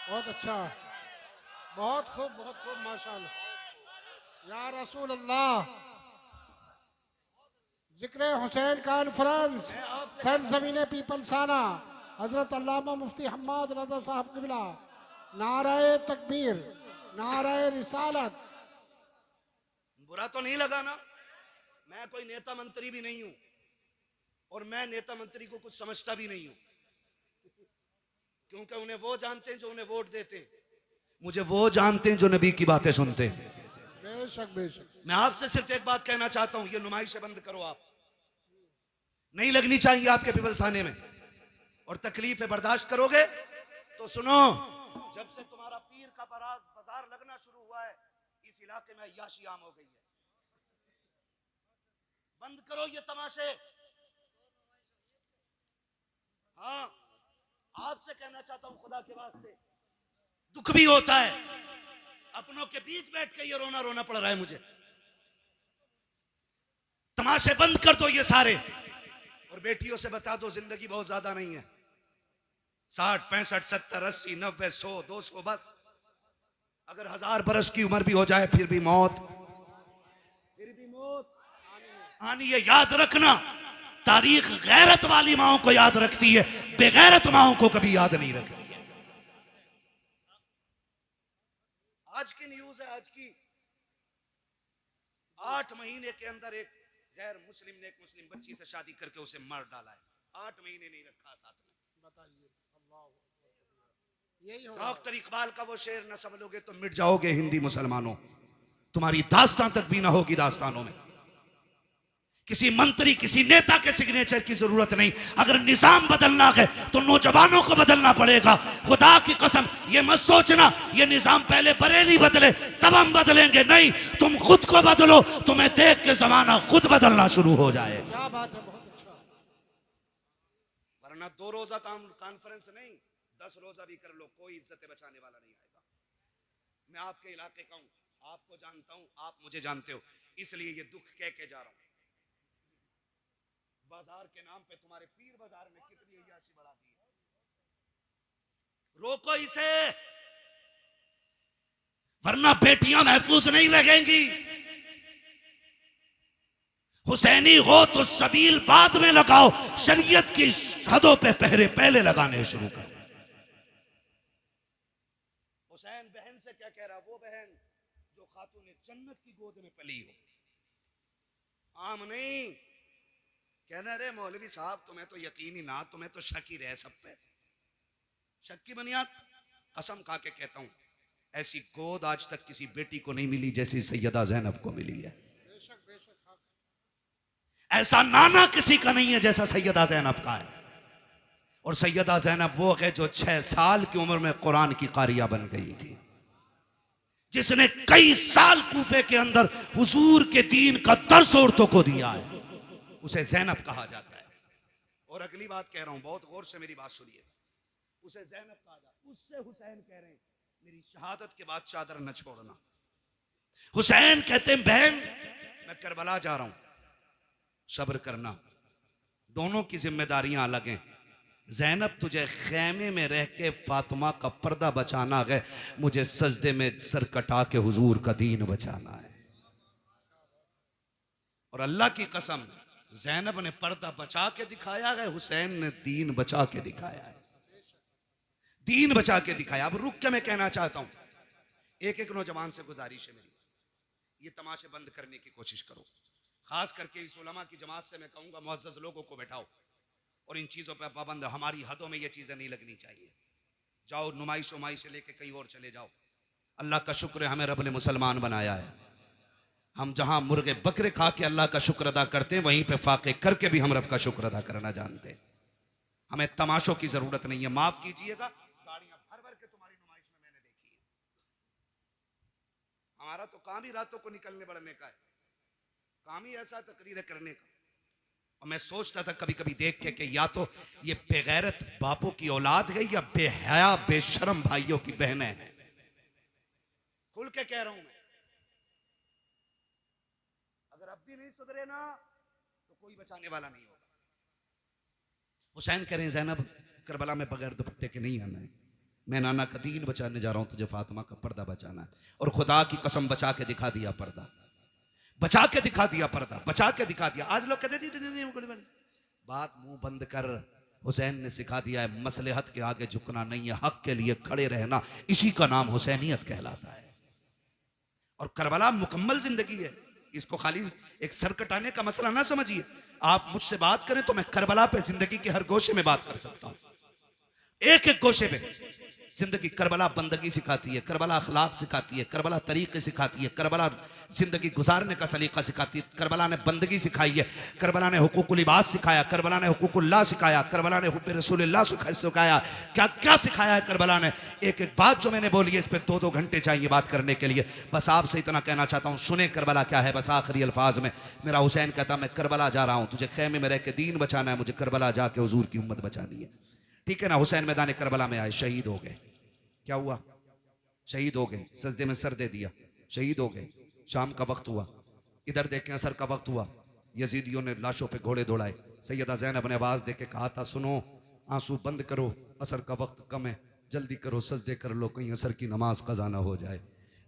बहुत अच्छा, बहुत खूब माशाअल्लाह। या रसूल अल्लाह, जिक्र हुसैन कॉन्फ्रेंस सरजमीन पीपलसाना, हजरत अल्लामा मुफ्ती हम्माद रज़ा साहब क़िबला, नाराए तकबीर, नाराए रिसालत। बुरा तो नहीं लगा ना? मैं कोई नेता मंत्री भी नहीं हूं और मैं नेता मंत्री को कुछ समझता भी नहीं हूं, क्योंकि उन्हें वो जानते हैं जो उन्हें वोट देते हैं, मुझे वो जानते हैं जो नबी की बातें सुनते हैं। बेशक बेशक। मैं आपसे सिर्फ एक बात कहना चाहता हूं, ये नुमाइशें बंद करो। आप नहीं लगनी चाहिए आपके पीपलसाने में, और तकलीफें बर्दाश्त करोगे तो सुनो, जब से तुम्हारा पीर का बाजार लगना शुरू हुआ है, इस इलाके में अय्याशी आम हो गई है। बंद करो ये तमाशे। हाँ, आपसे कहना चाहता हूं खुदा के वास्ते, दुख भी होता है, अपनों के बीच बैठ के ये रोना रोना पड़ रहा है मुझे। तमाशे बंद कर दो ये सारे, और बेटियों से बता दो जिंदगी बहुत ज्यादा नहीं है, 60, 65, 70, 80, 90, 100, 200 बस। अगर 1000 बरस की उम्र भी हो जाए फिर भी मौत आनी है। याद रखना, तारीख गैरत वाली माओं को याद रखती है, बेगैरत माओं को कभी याद नहीं रखती है। आज की न्यूज है, आज की 8 महीने के अंदर एक गैर मुस्लिम ने एक मुस्लिम बच्ची से शादी करके उसे मार डाला है। 8 महीने नहीं रखा साथ में। बताइए, यही हो डॉक्टर इकबाल का वो शेर न समझोगे तो मिट जाओगे हिंदी मुसलमानों, तुम्हारी दास्तान तक भी ना होगी दास्तानों में। किसी मंत्री किसी नेता के सिग्नेचर की जरूरत नहीं। अगर निजाम बदलना है तो नौजवानों को बदलना पड़ेगा। खुदा की कसम ये मत सोचना ये निजाम पहले बरेली बदले तब हम बदलेंगे, नहीं, तुम खुद को बदलो, तुम्हें देख के जमाना खुद बदलना शुरू हो जाए। क्या बात है, बहुत अच्छा। वरना 2 रोजा कॉन्फ्रेंस नहीं, 10 रोजा भी कर लो, कोई इज्जत बचाने वाला नहीं आएगा। मैं आपके इलाके का हूं, आपको जानता हूं, आप मुझे जानते हो, इसलिए ये दुख कह के जा रहा हूं। बाजार के नाम पे तुम्हारे पीर बाजार में कितनी अय्याशी बढ़ा दी है। रोको इसे, वरना बेटियां महफूज नहीं रहेंगी। हुसैनी हो तो सबील बाद में लगाओ, शरीयत की हदों पे पहरे पहले लगाने शुरू करो। हुसैन बहन से क्या कह रहा, वो बहन जो खातून जन्नत की गोद में पली हो, आम नहीं। कहना रे मौलवी साहब तुम्हें तो यकीन ही ना, तुम्हें तो शक ही रहे सब पे। शक की बुनियाद, कसम खा के कहता हूं, ऐसी गोद आज तक किसी बेटी को नहीं मिली जैसी सैयदा ज़ैनब को मिली है। बेशक बेशक। ऐसा नाना किसी का नहीं है जैसा सैयदा ज़ैनब का है। और सैयदा ज़ैनब वो है जो 6 साल की उम्र में कुरान की कारिया बन गई थी, जिसने कई साल कूफे के अंदर हुजूर के दीन का दर्स औरतों को दिया है, उसे ज़ैनब कहा जाता है। और अगली बात कह रहा हूं, बहुत गौर से मेरी बात सुनिए, उसे ज़ैनब कहा जाता है। उससे हुसैन कह रहे हैं मेरी शहादत के बाद चादर न छोड़ना। हुसैन कहते हैं बहन मैं करबला जा रहा हूं, सब्र करना, दोनों की जिम्मेदारियां अलग हैं। ज़ैनब तुझे खेमे में रह के फातिमा का पर्दा बचाना है, मुझे सजदे में सर कटा के हुजूर का दीन बचाना है। और अल्लाह की कसम ज़ैनब ने पर्दा बचा के दिखाया है, हुसैन ने दीन बचा के दिखाया है, दीन बचा के दिखाया। अब रुक के मैं कहना चाहता हूं, एक एक नौजवान से गुजारिश है मेरी, ये तमाशे बंद करने की कोशिश करो। खास करके इस उलमा की जमात से मैं कहूंगा मुअज़्ज़ज़ लोगों को बैठाओ और इन चीज़ों पर पाबंद, हमारी हदों में ये चीज़ें नहीं लगनी चाहिए। जाओ नुमाइश उमाइश से लेके कहीं और चले जाओ। अल्लाह का शुक्र है हमें रब ने मुसलमान बनाया है। हम जहां मुर्गे बकरे खा के अल्लाह का शुक्र अदा करते हैं, वहीं पे फाके करके भी हम रब का शुक्र अदा करना जानते हैं। हमें तमाशों की जरूरत नहीं है। माफ कीजिएगा, गाड़ियां भर भर के तुम्हारी नुमाइश में मैंने देखी है। हमारा तो काम ही रातों को निकलने बढ़ने का है, काम ही ऐसा तकरीरें करने का। और मैं सोचता था कभी कभी देख के कि या तो ये बेगैरत बापों की औलाद है या बेहया बेशरम भाइयों की बहनें हैं। खुल के कह रहा हूं मैं, अगर अब भी नहीं सुधरे ना तो कोई बचाने वाला नहीं होगा। हुसैन कह रहे हैं ज़ैनब करबला में बगैर दुपट्टे के नहीं आना है, मैं नाना का दीन बचाने जा रहा हूं, तुझे फातिमा का पर्दा बचाना है। और खुदा की कसम बचा के दिखा दिया पर्दा, बचा के दिखा दिया पर्दा, बचा के दिखा दिया। आज लोग कहते नहीं, बात मुंह बंद कर। हुसैन ने सिखा दिया है मसलहत के आगे झुकना नहीं है, हक के लिए खड़े रहना, इसी का नाम हुसैनियत कहलाता है। और करबला मुकम्मल जिंदगी है, इसको खाली एक सर कटाने का मसला ना समझिए। आप मुझसे बात करें तो मैं करबला पे जिंदगी के हर गोशे में बात कर सकता हूं, एक एक गोशे पे जिंदगी। करबला बंदगी सिखाती है, करबला अखलाक सिखाती है, करबला तरीके सिखाती है, करबला जिंदगी गुजारने का सलीका सिखाती है। करबला ने बंदगी सिखाई है, करबला ने हुकूकुल इबाद सिखाया, करबला ने हुकूकुल्लाह सिखाया, करबला ने हुब्बे रसूलुल्लाह सिखाया। क्या क्या सिखाया है करबला ने। एक एक बात जो मैंने बोली है इस पर 2-2 घंटे चाहिए बात करने के लिए। बस आपसे इतना कहना चाहता हूँ, सुने करबला क्या है। बस आखिरी अल्फाज में मेरा हुसैन कहता मैं करबला जा रहा हूँ, तुझे खेमे में रह के दीन बचाना है, मुझे करबला जाके हुजूर की उम्मत बचानी है। ठीक है ना। हुसैन मैदान करबला में आए, शहीद हो गए। क्या हुआ? शहीद हो गए, सजदे में सर दे दिया, शहीद हो गए। शाम का वक्त हुआ, इधर देखें असर का वक्त हुआ, यजीदियों ने लाशों पे घोड़े दौड़ाए। सैयदा ज़ैनब ने आवाज दे के कहा था सुनो, आंसू बंद करो, असर का वक्त कम है, जल्दी करो, सजदे कर लो, कहीं असर की नमाज कज़ा ना हो जाए।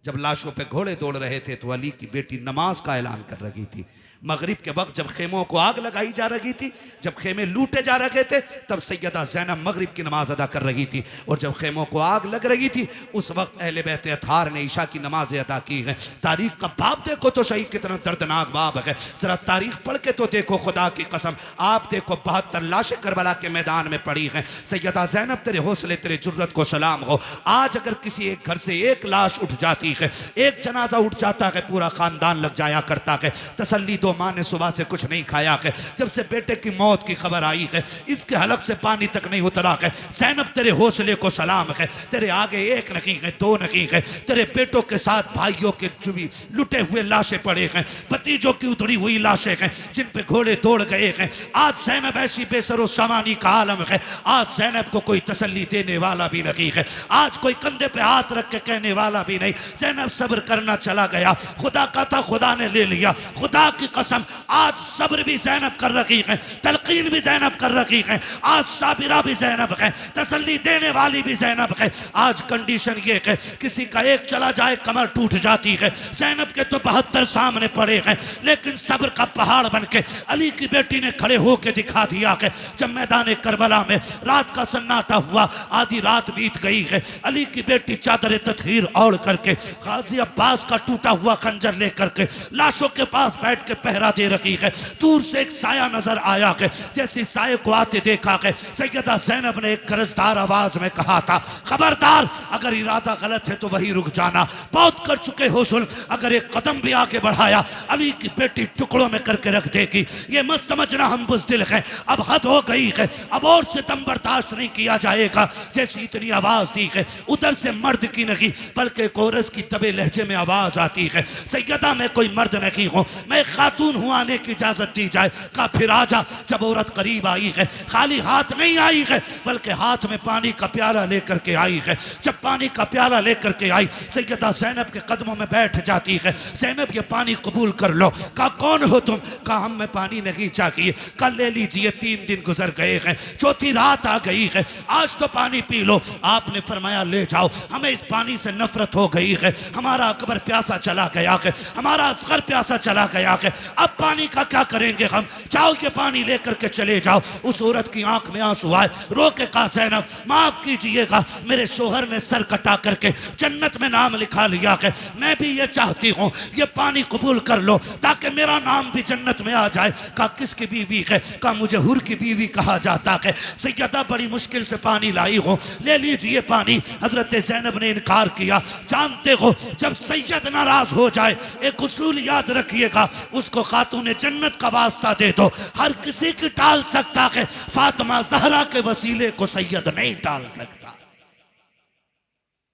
जब लाशों पे घोड़े दौड़ रहे थे तो अली की बेटी नमाज का ऐलान कर रही थी। मगरिब के वक्त जब खेमों को आग लगाई जा रही थी, जब खेमे लूटे जा रहे थे, तब सैयदा ज़ैनब मगरिब की नमाज अदा कर रही थी। और जब खेमों को आग लग रही थी उस वक्त अहले बैत अतार ने ईशा की नमाज अदा की है। तारीख का बाब देखो तो सही कितना दर्दनाक बाब है। जरा तारीख पढ़ के तो देखो, खुदा की कसम आप देखो 72 लाशें करबला के मैदान में पड़ी हैं। सैयदा ज़ैनब तेरे हौसले तेरे जुर्रत को सलाम हो। आज अगर किसी एक घर से एक लाश उठ जाती है, एक जनाजा उठ जाता है, पूरा खानदान लग जाया करता है। तसल्ली दो, माँ ने सुबह से कुछ नहीं खाया है। जब से बेटे की मौत की खबर आई है इसके हलक से पानी तक नहीं उतरा है। ज़ैनब तेरे हौसले को सलाम है। तेरे आगे एक नहीं है, दो नहीं है, तेरे बेटों के साथ भाइयों के जुबी लुटे हुए लाशें पड़े हैं, भतीजों की उतरी हुई लाशें हैं जिन पे घोड़े दौड़ गए हैं। आज ज़ैनब ऐसी बेसरो सामानी का आलम है। आज ज़ैनब को कोई तसल्ली देने वाला भी नहीं है। आज कोई कंधे पे हाथ रख के कहने वाला भी नहीं। ज़ैनब सब्र करना चला गया, खुदा का था खुदा ने ले लिया। खुदा की कसम आज सब्र भी ज़ैनब कर रही है, तलकीन भी ज़ैनब कर रही है। आज साबिरा भी ज़ैनब है, तसल्ली देने वाली भी ज़ैनब है। आज कंडीशन ये है किसी का एक चला जाए कमर टूट जाती है। ज़ैनब के तो 72 सामने पड़े हैं, लेकिन सब्र का पहाड़ बन के अली की बेटी ने खड़े होकर दिखा दिया है। जब मैदान करबला में रात का सन्नाटा हुआ, आधी रात बीत गई है, अली की बेटी चादर तत्हीर ओढ़ करके गाजी अब्बास का टूटा हुआ खंजर लेकर के लाशों के पास बैठ के पहरा दे रही है। दूर से एक साया नजर आया है, जैसे साये को आते देखा है सैयदा ज़ैनब ने एक गरजदार आवाज में कहा था, खबरदार अगर इरादा गलत है तो वही रुक जाना। बहुत कर चुके हो जुल्म, अगर एक कदम भी आगे बढ़ाया अली की बेटी टुकड़ों में करके रख देगी। ये मत समझना हम बुज़दिल हैं, अब हद हो गई है, अब और सितम बर्दाश्त नहीं किया जाएगा। जैसी इतनी आवाज दी है उधर से मर्द की नहीं बल्कि कोरस की तबे लहजे में आवाज आती है, सैयदा मैं कोई मर्द नहीं हूँ, मैं खातून हूँ, आने की इजाजत दी जाए। कहा फिर आजा। जब औरत करीब आई है, खाली हाथ नहीं आई है बल्कि हाथ में पानी का प्याला लेकर के आई है। जब पानी का प्याला लेकर के आई सैयदा ज़ैनब के कदमों में बैठ जाती है। ज़ैनब ये पानी कबूल कर लो। कहा कौन हो तुम? कहा हम में पानी नहीं चाहिए, कल ले लीजिए, 3 दिन गुजर गए हैं, चौथी रात आ गई है, आज तो पानी पी लो। आपने फरमाया ले जाओ, हमें इस पानी से नफरत हो गई है, हमारा अकबर प्यासा चला गया है, हमारा असगर प्यासा चला गया है, अब पानी का क्या करेंगे हम, जाओ के पानी लेकर के चले जाओ। उस औरत की आंख में आंसू आए, रो के कहा ज़ैनब माफ कीजिएगा, मेरे शोहर ने सर कटा करके जन्नत में नाम लिखा लिया है, मैं भी ये चाहती हूँ ये पानी कबूल कर लो ताकि मेरा नाम भी जन्नत में आ जाए। कहा किसकी बीवी है? कहा मुझे हुर की बीवी कहा जाता है। सैयदा बड़ी मुश्किल से पानी लाई हो, ले लीजिए पानी। हजरत ज़ैनब ने इनकार किया। जानते हो जब सैयद नाराज हो जाए एक उसूल याद रखिएगा, उसको खातून जन्नत का वास्ता दे दो, हर किसी की टाल सकता है, फातिमा ज़हरा के वसीले को सैयद नहीं टाल सकता।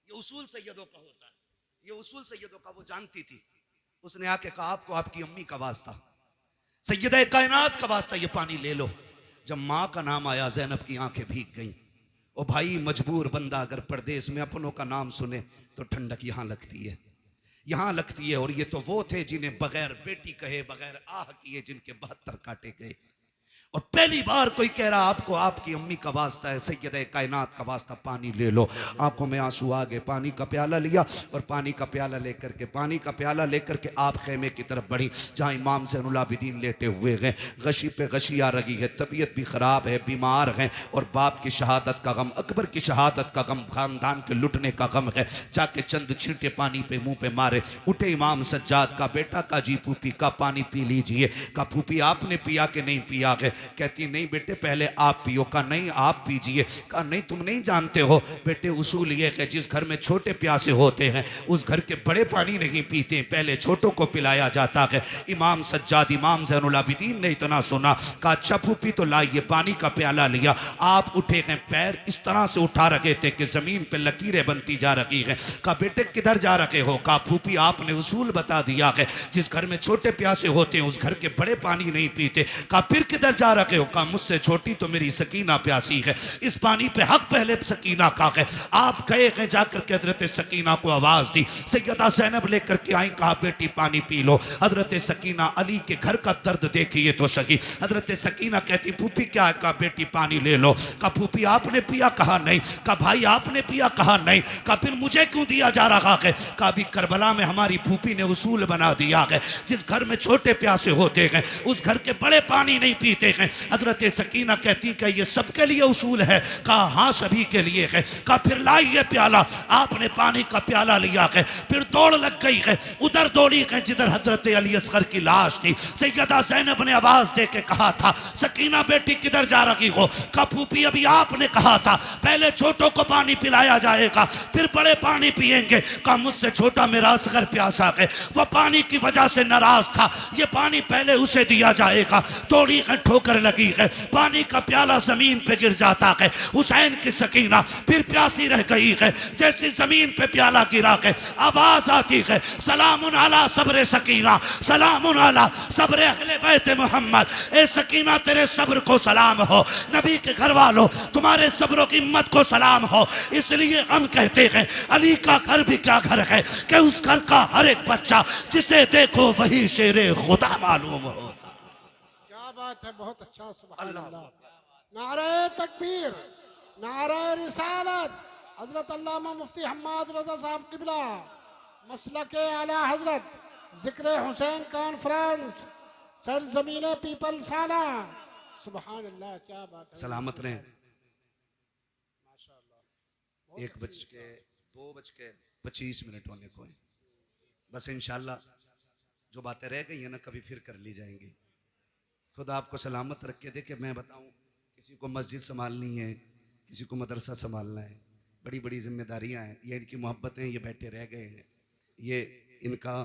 ये उसूल सैयदों का होता है, ये उसूल सैयदों का वो जानती थी। उसने आके कहा आपको आपकी अम्मी का वास्ता, सैयदा कायनात का वास्ता, ये पानी ले लो। जब माँ का नाम आया ज़ैनब की आंखें भीग गईं। ओ भाई मजबूर बंदा अगर परदेश में अपनों का नाम सुने तो ठंडक यहाँ लगती है, यहाँ लगती है। और ये तो वो थे जिन्हें बगैर बेटी कहे बगैर आह किए जिनके 72 काटे गए। और पहली बार कोई कह रहा आपको आपकी अम्मी का वास्ता है, सैयदा कायनात का वास्ता, पानी ले लो। आंखों में आंसू आ गए, पानी का प्याला लिया और पानी का प्याला लेकर के आप खेमे की तरफ बढ़ी जहाँ इमाम ज़ैनुल आबिदीन लेटे हुए हैं। गशी पे गशी आ रही है, तबीयत भी ख़राब है, बीमार हैं और बाप की शहादत का गम, अकबर की शहादत का गम, खानदान के लुटने का गम है। जाके चंद छींटे पानी पे मुँह पे मारे। उठे इमाम सज्जाद का बेटा का जी फूफी का पानी पी लीजिए। का फूफी आपने पिया कि नहीं पिया है? कहती नहीं बेटे पहले आप पियो। का नहीं आप पीजिए। का नहीं तुम नहीं जानते हो बेटे, उसूल ये है जिस घर में छोटे प्यासे होते हैं उस घर के बड़े पानी नहीं पीते, पहले छोटों को पिलाया जाता है। इमाम सज्जाद इमाम ज़ैनुल आबिदीन ने इतना सुना, कहा अच्छा फूफी तो लाइए। पानी का प्याला लिया। आप उठे हैं, पैर इस तरह से उठा रखे थे कि जमीन पे लकीरें बनती जा रही हैं। कहा बेटे किधर जा रखे हो? कहा फूफी आपने उसूल बता दिया है जिस घर में छोटे प्यासे होते हैं उस घर के बड़े पानी नहीं पीते। कहा फिर किधर जा रहे हो? कहा मुझसे छोटी तो मेरी सकीना प्यासी है, इस पानी पे हक पहले सकीना का है। आप गए हैं जाकर के हजरत सकीना को आवाज दी, सैयदा ज़ैनब लेकर के आई, कहा बेटी पानी पी लो। हजरत सकीना अली के घर का दर्द देखिए तो सही। हजरत सकीना कहती फूफी क्या है? कहा बेटी पानी ले लो। कहा फूफी आपने पिया? कहा नहीं। कहा भाई आपने पिया? कहा नहीं। कहा फिर मुझे क्यों दिया जा रहा है? कहा अभी करबला में हमारी फूफी ने उसूल बना दिया है, जिस घर में छोटे प्यासे होते हैं उस घर के बड़े पानी नहीं पीते हैं। हजरत सकीना कहती कि ये सबके लिए उसूल है? कहा हाँ सभी के लिए है। कहा फिर लाइए प्याला। आपने पानी का प्याला लिया है, फिर दौड़ लग गई है, उधर दौड़ी है जिधर हजरत अली असगर की लाश थी। सैयदा ज़ैनब ने आवाज दे के कहा था सकीना बेटी किधर जा रही हो? कहा फूफी अभी आपने कहा था पहले छोटों को पानी पिलाया जाएगा फिर बड़े पानी पिएंगे। कहा मुझसे छोटा मेरा असगर प्यासा है, वह पानी की वजह से नाराज था, ये पानी पहले उसे दिया जाएगा। थोड़ी ठोकर लगी है, पानी का प्याला जमीन पे गिर जाता है। हुसैन की सकीना फिर प्यासी रह गई है, जैसे जमीन पे प्याला गिरा है आवाज आती है सलामुन अला सब्र सकीना, सलामुन अला सब्र अहले बैत मोहम्मद। ए सकीना तेरे सब्र को सलाम हो, नबी के घर वालों तुम्हारे सब्र की हिम्मत को सलाम हो। इसलिए हम कहते हैं अली का घर भी क्या घर है कि उस घर का हर एक बच्चा जिसे देखो वही शेरे खुदा मालूम हो। क्या बात है, बहुत अच्छा, सुभान अल्लाह। नारे तकबीर, नारे रिसालत, हजरत अल्लामा मुफ्ती हम्माद रज़ा साहब किबला, मसलके आला हजरत, जिक्र हुसैन कॉन्फ्रेंस, सरजमीने पीपल्स आना, सुभान अल्लाह, क्या बात है। सलामत रहें। माशाअल्लाह। 1:02:25 होने को है। बस इंशाल्लाह जो बातें रह गई है ना कभी फिर कर ली जाएंगी। खुदा आपको सलामत रख के देखे। मैं बताऊं किसी को मस्जिद संभालनी है, किसी को मदरसा संभालना है, बड़ी बड़ी जिम्मेदारियां हैं। ये इनकी मोहब्बतें, ये बैठे रह गए हैं, ये इनका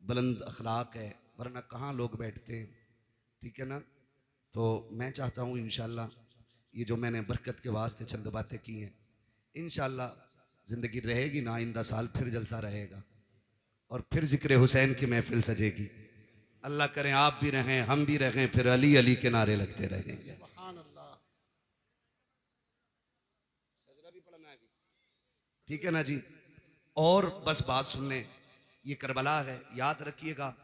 बुलंद अखलाक है, वरना कहाँ लोग बैठते हैं। ठीक है ना? तो मैं चाहता हूँ इंशाल्लाह ये जो मैंने बरकत के वास्ते चंद बातें की हैं, इंशाल्लाह ज़िंदगी रहेगी ना, आइंदा साल फिर जलसा रहेगा और फिर जिक्र हुसैन की महफिल सजेगी। अल्लाह करें आप भी रहें, हम भी रहें, फिर अली अली के नारे लगते रहेंगे। सुभान अल्लाह। ठीक है ना जी? और बस बात सुनने, ये करबला है, याद रखिएगा।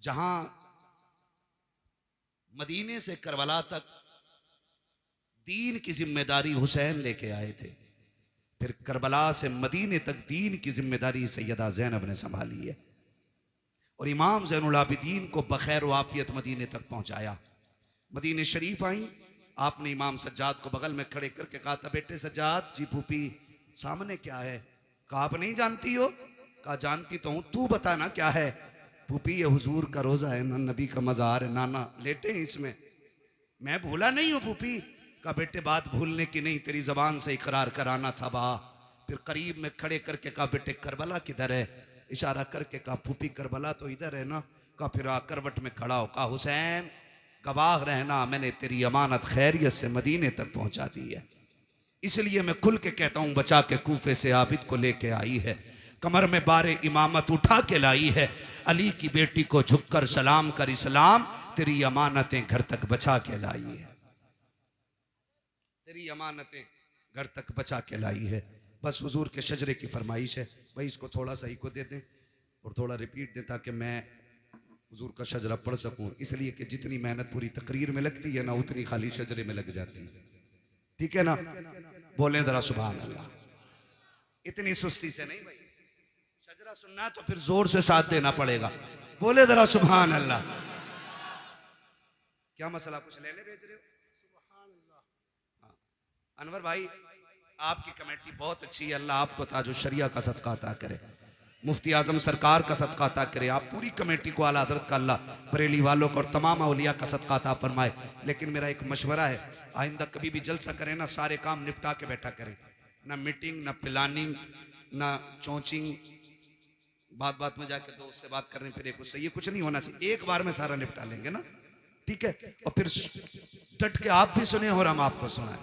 जहां मदीने से करबला तक दीन की जिम्मेदारी हुसैन लेके आए थे, फिर करबला से मदीने तक दीन की जिम्मेदारी सैयदा ज़ैनब ने संभाली है और इमाम ज़ैनुल आबिदीन को बखैर वाफियत मदीने तक पहुंचाया। मदीने शरीफ आई, आपने इमाम सज्जाद को बगल में खड़े करके कहा था बेटे सज्जाद जी फूफी सामने क्या है? कहा आप नहीं जानती हो? कहा जानती तो हूं, तू बता ना क्या है? फूफी ये हुजूर का रोजा है ना, नबी का मजार है, नाना लेटे हैं इसमें, मैं भूला नहीं हूं फूफी। कहा बेटे बात भूलने की नहीं, तेरी जबान से इकरार कराना था बा। फिर करीब में खड़े करके कहा बेटे करबला किधर है? इशारा करके कहा फूफी करबला तो इधर है ना। कहा फिर करवट में खड़ा हो, कहा हुसैन गवाह रहना, मैंने तेरी अमानत खैरियत से मदीने तक पहुंचा दी है, इसलिए मैं खुल के कहता हूं बचा के कूफे से आबिद को लेके आई है, कमर में बारे इमामत उठा के लाई है, अली की बेटी को झुककर सलाम कर इस्लाम, तेरी अमानतें घर तक बचा के लाई है, तेरी अमानतें घर तक बचा के लाई है। बस हुजूर के शजरे की फरमाइश है भाई, इसको थोड़ा सा ही को दे दें और थोड़ा रिपीट दें ताकि मैं हुजूर का शजरा पढ़ सकूं, इसलिए कि जितनी मेहनत पूरी तकरीर में लगती है ना उतनी खाली शजरे में लग जाती है। ठीक है ना? बोलें जरा सुभान अल्लाह। इतनी सुस्ती से नहीं भाई, शजरा सुनना है तो फिर जोर से साथ देना पड़ेगा। बोले जरा सुभान अल्लाह। क्या मसला, कुछ लेने भेज रहे हो? हाँ। अनवर भाई आपकी कमेटी बहुत अच्छी है, अल्लाह आपको ताजो शरिया का सदका अता करे, मुफ्ती आजम सरकार का सदका अता करे, आप पूरी कमेटी को आला हज़रत का अल्लाह बरेली वालों को और तमाम औलिया का सदका अता फरमाए। लेकिन मेरा एक मशवरा है, आइंदा कभी भी जलसा करें ना सारे काम निपटा के बैठा करें, ना मीटिंग ना प्लानिंग ना चोचिंग, बात बात में जाके दोस्त से बात करने फिर एक उससे, ये कुछ नहीं होना चाहिए, एक बार में सारा निपटा लेंगे ना। ठीक है? और फिर डट के आप भी सुने और हम आपको सुनाए।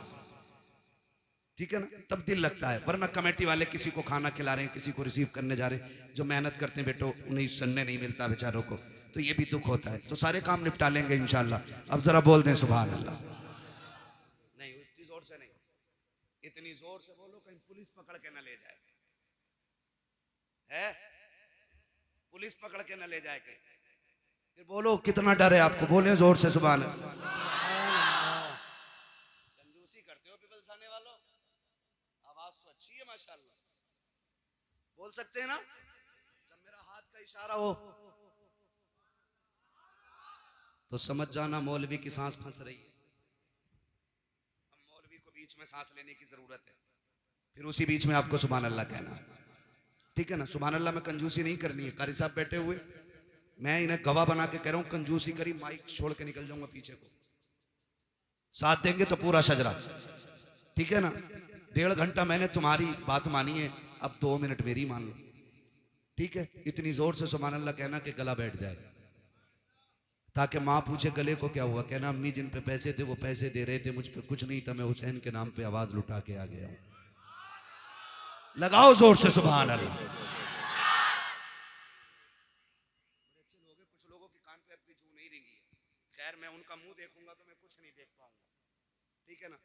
ठीक है ना? तब दिल लगता है, वरना कमेटी वाले किसी को खाना खिला रहे हैं, किसी को रिसीव करने जा रहे हैं, जो मेहनत करते हैं बेटो उन्हें सुनने नहीं मिलता बेचारों को, तो ये भी दुख होता है। तो सारे काम निपटा लेंगे इंशाल्लाह। अब जरा बोल दें सुभान अल्लाह। नहीं इतनी जोर से नहीं, इतनी जोर से बोलो कहीं पुलिस पकड़ के न ले जाए, है पुलिस पकड़ के न ले जाए कहीं। फिर बोलो कितना डर है आपको, बोले जोर से सुभान अल्लाह। कंजूसी करते हो पीपल्स आने वालों, आवाज तो अच्छी है माशाल्लाह, बोल सकते हैं ना। जब मेरा हाथ का इशारा हो तो समझ जाना मौलवी की सांस फंस रही है। अब मौलवी को बीच में सांस लेने की जरूरत है, फिर उसी बीच में आपको सुभान अल्लाह कहना, ठीक है ना। सुभान अल्लाह में कंजूसी नहीं करनी है। कारी साहब बैठे हुए, मैं इन्हें गवाह बना के कह रहा हूं, कंजूसी करी माइक छोड़ के निकल जाऊंगा पीछे को। साथ देंगे तो पूरा शजरा, ठीक है ना। 1.5 घंटा मैंने तुम्हारी बात मानी है, अब 2 मिनट मेरी मान लो, ठीक है। इतनी जोर से सुभान अल्लाह कहना कि गला बैठ जाए, ताकि माँ पूछे गले को क्या हुआ, कहना अम्मी जिन पे पैसे थे वो पैसे दे रहे थे, मुझ पे कुछ नहीं था, मैं हुसैन के नाम पे आवाज लुटा के आ गया हूं। लगाओ जोर से सुभान अल्लाह। अच्छे लोग हैं, कुछ लोगों के कान पे अब भी जू नहीं रेंगी है। खैर मैं उनका मुंह देखूंगा तो मैं कुछ नहीं देख पाऊंगा, ठीक है ना।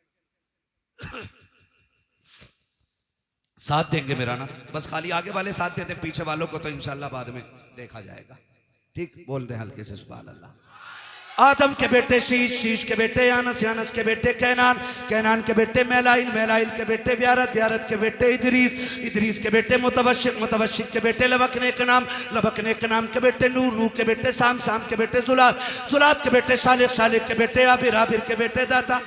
साथ देंगे मेरा ना, बस खाली आगे वाले साथ देते, पीछे वालों को तो इंशाल्लाह बाद में देखा जाएगा, ठीक। बोल दे हल्के से सुभान अल्लाह। आदम के बेटे शीश, शीश के बेटे यानस, यानस के बेटे कैनान, कैनान के बेटे मैलाइल, मैलाइल के बेटे व्यारत, व्यारत के बेटे इदरीस, इदरीस के बेटे मुतवशिक, मुतवशिक के बेटे लबकने के नाम, लबकने के नाम के बेटे नूह, नूह के बेटे साम, साम के बेटे जुलात, जुलात के बेटे शालिक, शालिक के बेटे आबिर, आबिर के बेटे दाता,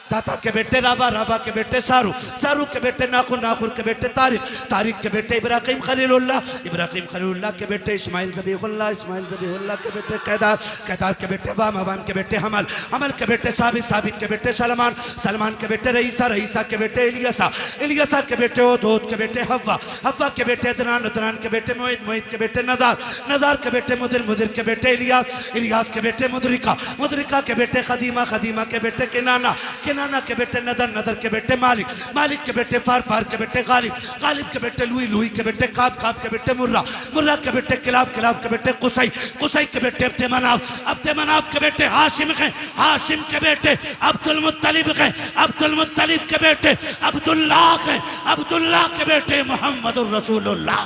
दाता के बेटे राबा, राबा के बेटे सारू, सारू के बेटे नाखुर, नाखुर के बेटे तारिक, तारिक के बेटे इब्राहिम खलीलुल्लाह, इब्राहिम खलीलुल्लाह के बेटे इस्माइल ज़बीहुल्लाह, इस्माइल ज़बीहुल्लाह के बेटे कैदार, कैदार के बेटे वाम, वाम के बेटे हमल, हमल के बेटे साबित, साबित के बेटे सलमान, सलमान के बेटे रईसा, रईसा के बेटे इलियासा, इलियासा के बेटे ओदोद के बेटे हव्वा, हव्वा के बेटे अदनान, अदनान के बेटे मोहित, मोहित के बेटे नदार, नदार के बेटे मुदिर, मुदिर के बेटे इलियास, इलियास के बेटे मुदरिका, मुदरिका के बेटे खदीमा, खदीमा के बेटे किनाना, किनाना के बेटे नदर, नदर के बेटे मालिक, मालिक के बेटे फार, फार के बेटे गालिब, गालिब के बेटे लुई, लुई के बेटे काब, काब के बेटे मुर्रा, मुर्रा के बेटे किलाब, किलाब के बेटे कुसई, कुसई के बेटे अब्दे मनाफ, अब्दे मनाफ के बेटे हाशिम हैं, हाशिम के बेटे अब्दुल मुत्तलिब हैं, अब्दुल मुत्तलिब के बेटे अब्दुल्लाह हैं, अब्दुल्लाह के बेटे मोहम्मदुर रसूलुल्लाह।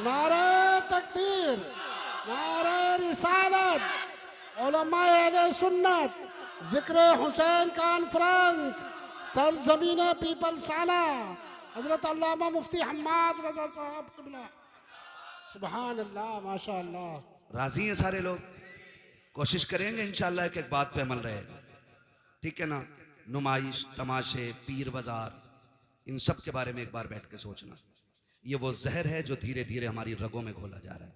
नारे तकबीर, नारे रिसालत, उलमाए अहले सुन्नत, जिक्र हुसैन कॉन्फ्रेंस, सरजमीन पीपल्स आना, हजरत अल्लामा मुफ्ती हम्माद रजा साहब क़िबला। सुभान अल्लाह, माशाअल्लाह। राजी हैं सारे लोग, कोशिश करेंगे इंशाल्लाह एक एक बात पे अमल रहेगा, ठीक है ना। नुमाइश, तमाशे, पीर बाजार, इन सब के बारे में एक बार बैठ के सोचना। ये वो जहर है जो धीरे धीरे हमारी रगों में घोला जा रहा है,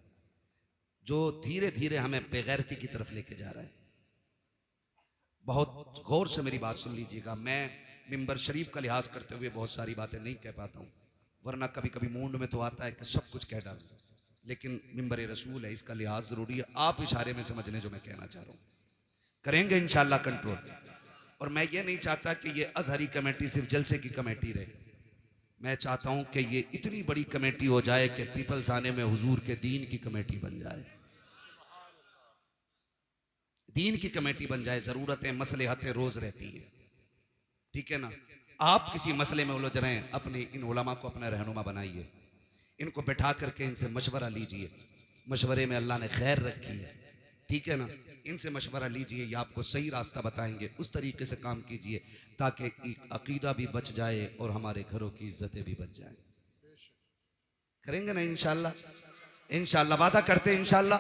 जो धीरे धीरे हमें बेगैरती की तरफ लेके जा रहा है। बहुत गौर से मेरी बात सुन लीजिएगा। मैं मिंबर शरीफ का लिहाज करते हुए बहुत सारी बातें नहीं कह पाता हूँ, वरना कभी कभी मूड में तो आता है कि सब कुछ कह डालूं, लेकिन मिंबर रसूल है, इसका लिहाज जरूरी है। आप इशारे में समझ लें जो मैं कहना चाह रहा हूँ, करेंगे इंशाल्लाह कंट्रोल। और मैं ये नहीं चाहता कि ये अजहरी कमेटी सिर्फ जलसे की कमेटी रहे, मैं चाहता हूँ कि ये इतनी बड़ी कमेटी हो जाए कि पीपल्स आने में हुजूर के दीन की कमेटी बन जाए, दीन की कमेटी बन जाए। जरूरतें, मसलहतें रोज रहती हैं, ठीक है ना। आप किसी मसले में उलझ रहे हैं, अपने इन उलमा को अपना रहनुमा बनाइए, इनको बैठा करके इनसे मशवरा लीजिए। मशवरे में अल्लाह ने खैर रखी है, ठीक है ना। इनसे मशवरा लीजिए, ये आपको सही रास्ता बताएंगे, उस तरीके से काम कीजिए ताकि अकीदा भी बच जाए और हमारे घरों की इज्जतें भी बच जाएं। करेंगे ना इंशाल्लाह, इंशाल्लाह वादा करते हैं इंशाल्लाह।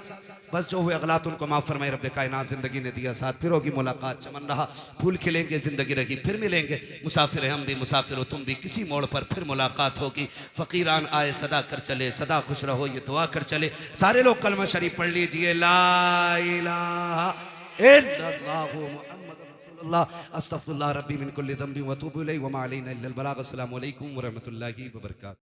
बस जो हुए अगलात उनको माफ़ फरमाए रब्बे कायनात। ज़िंदगी ने दिया साथ, फिर होगी मुलाकात, चमन रहा फूल खिलेंगे, ज़िंदगी रही फिर मिलेंगे। मुसाफिर हम भी, मुसाफिर हो तुम भी, किसी मोड़ पर फिर मुलाकात होगी। फ़कीरान आए सदा कर चले, सदा खुश रहो ये दुआ कर चले। सारे लोग कलमा शरीफ पढ़ लीजिए, ला इलाहा इल्लल्लाहु मुहम्मदुर रसूलुल्लाह, अस्तगफिरुल्लाह रब्बी मिन कुल्लि ज़ंबि व अतूबु इलैहि व मा अलैना इल्लल बलाग। अस्सलामु अलैकुम व रहमतुल्लाहि व बरकातुहू।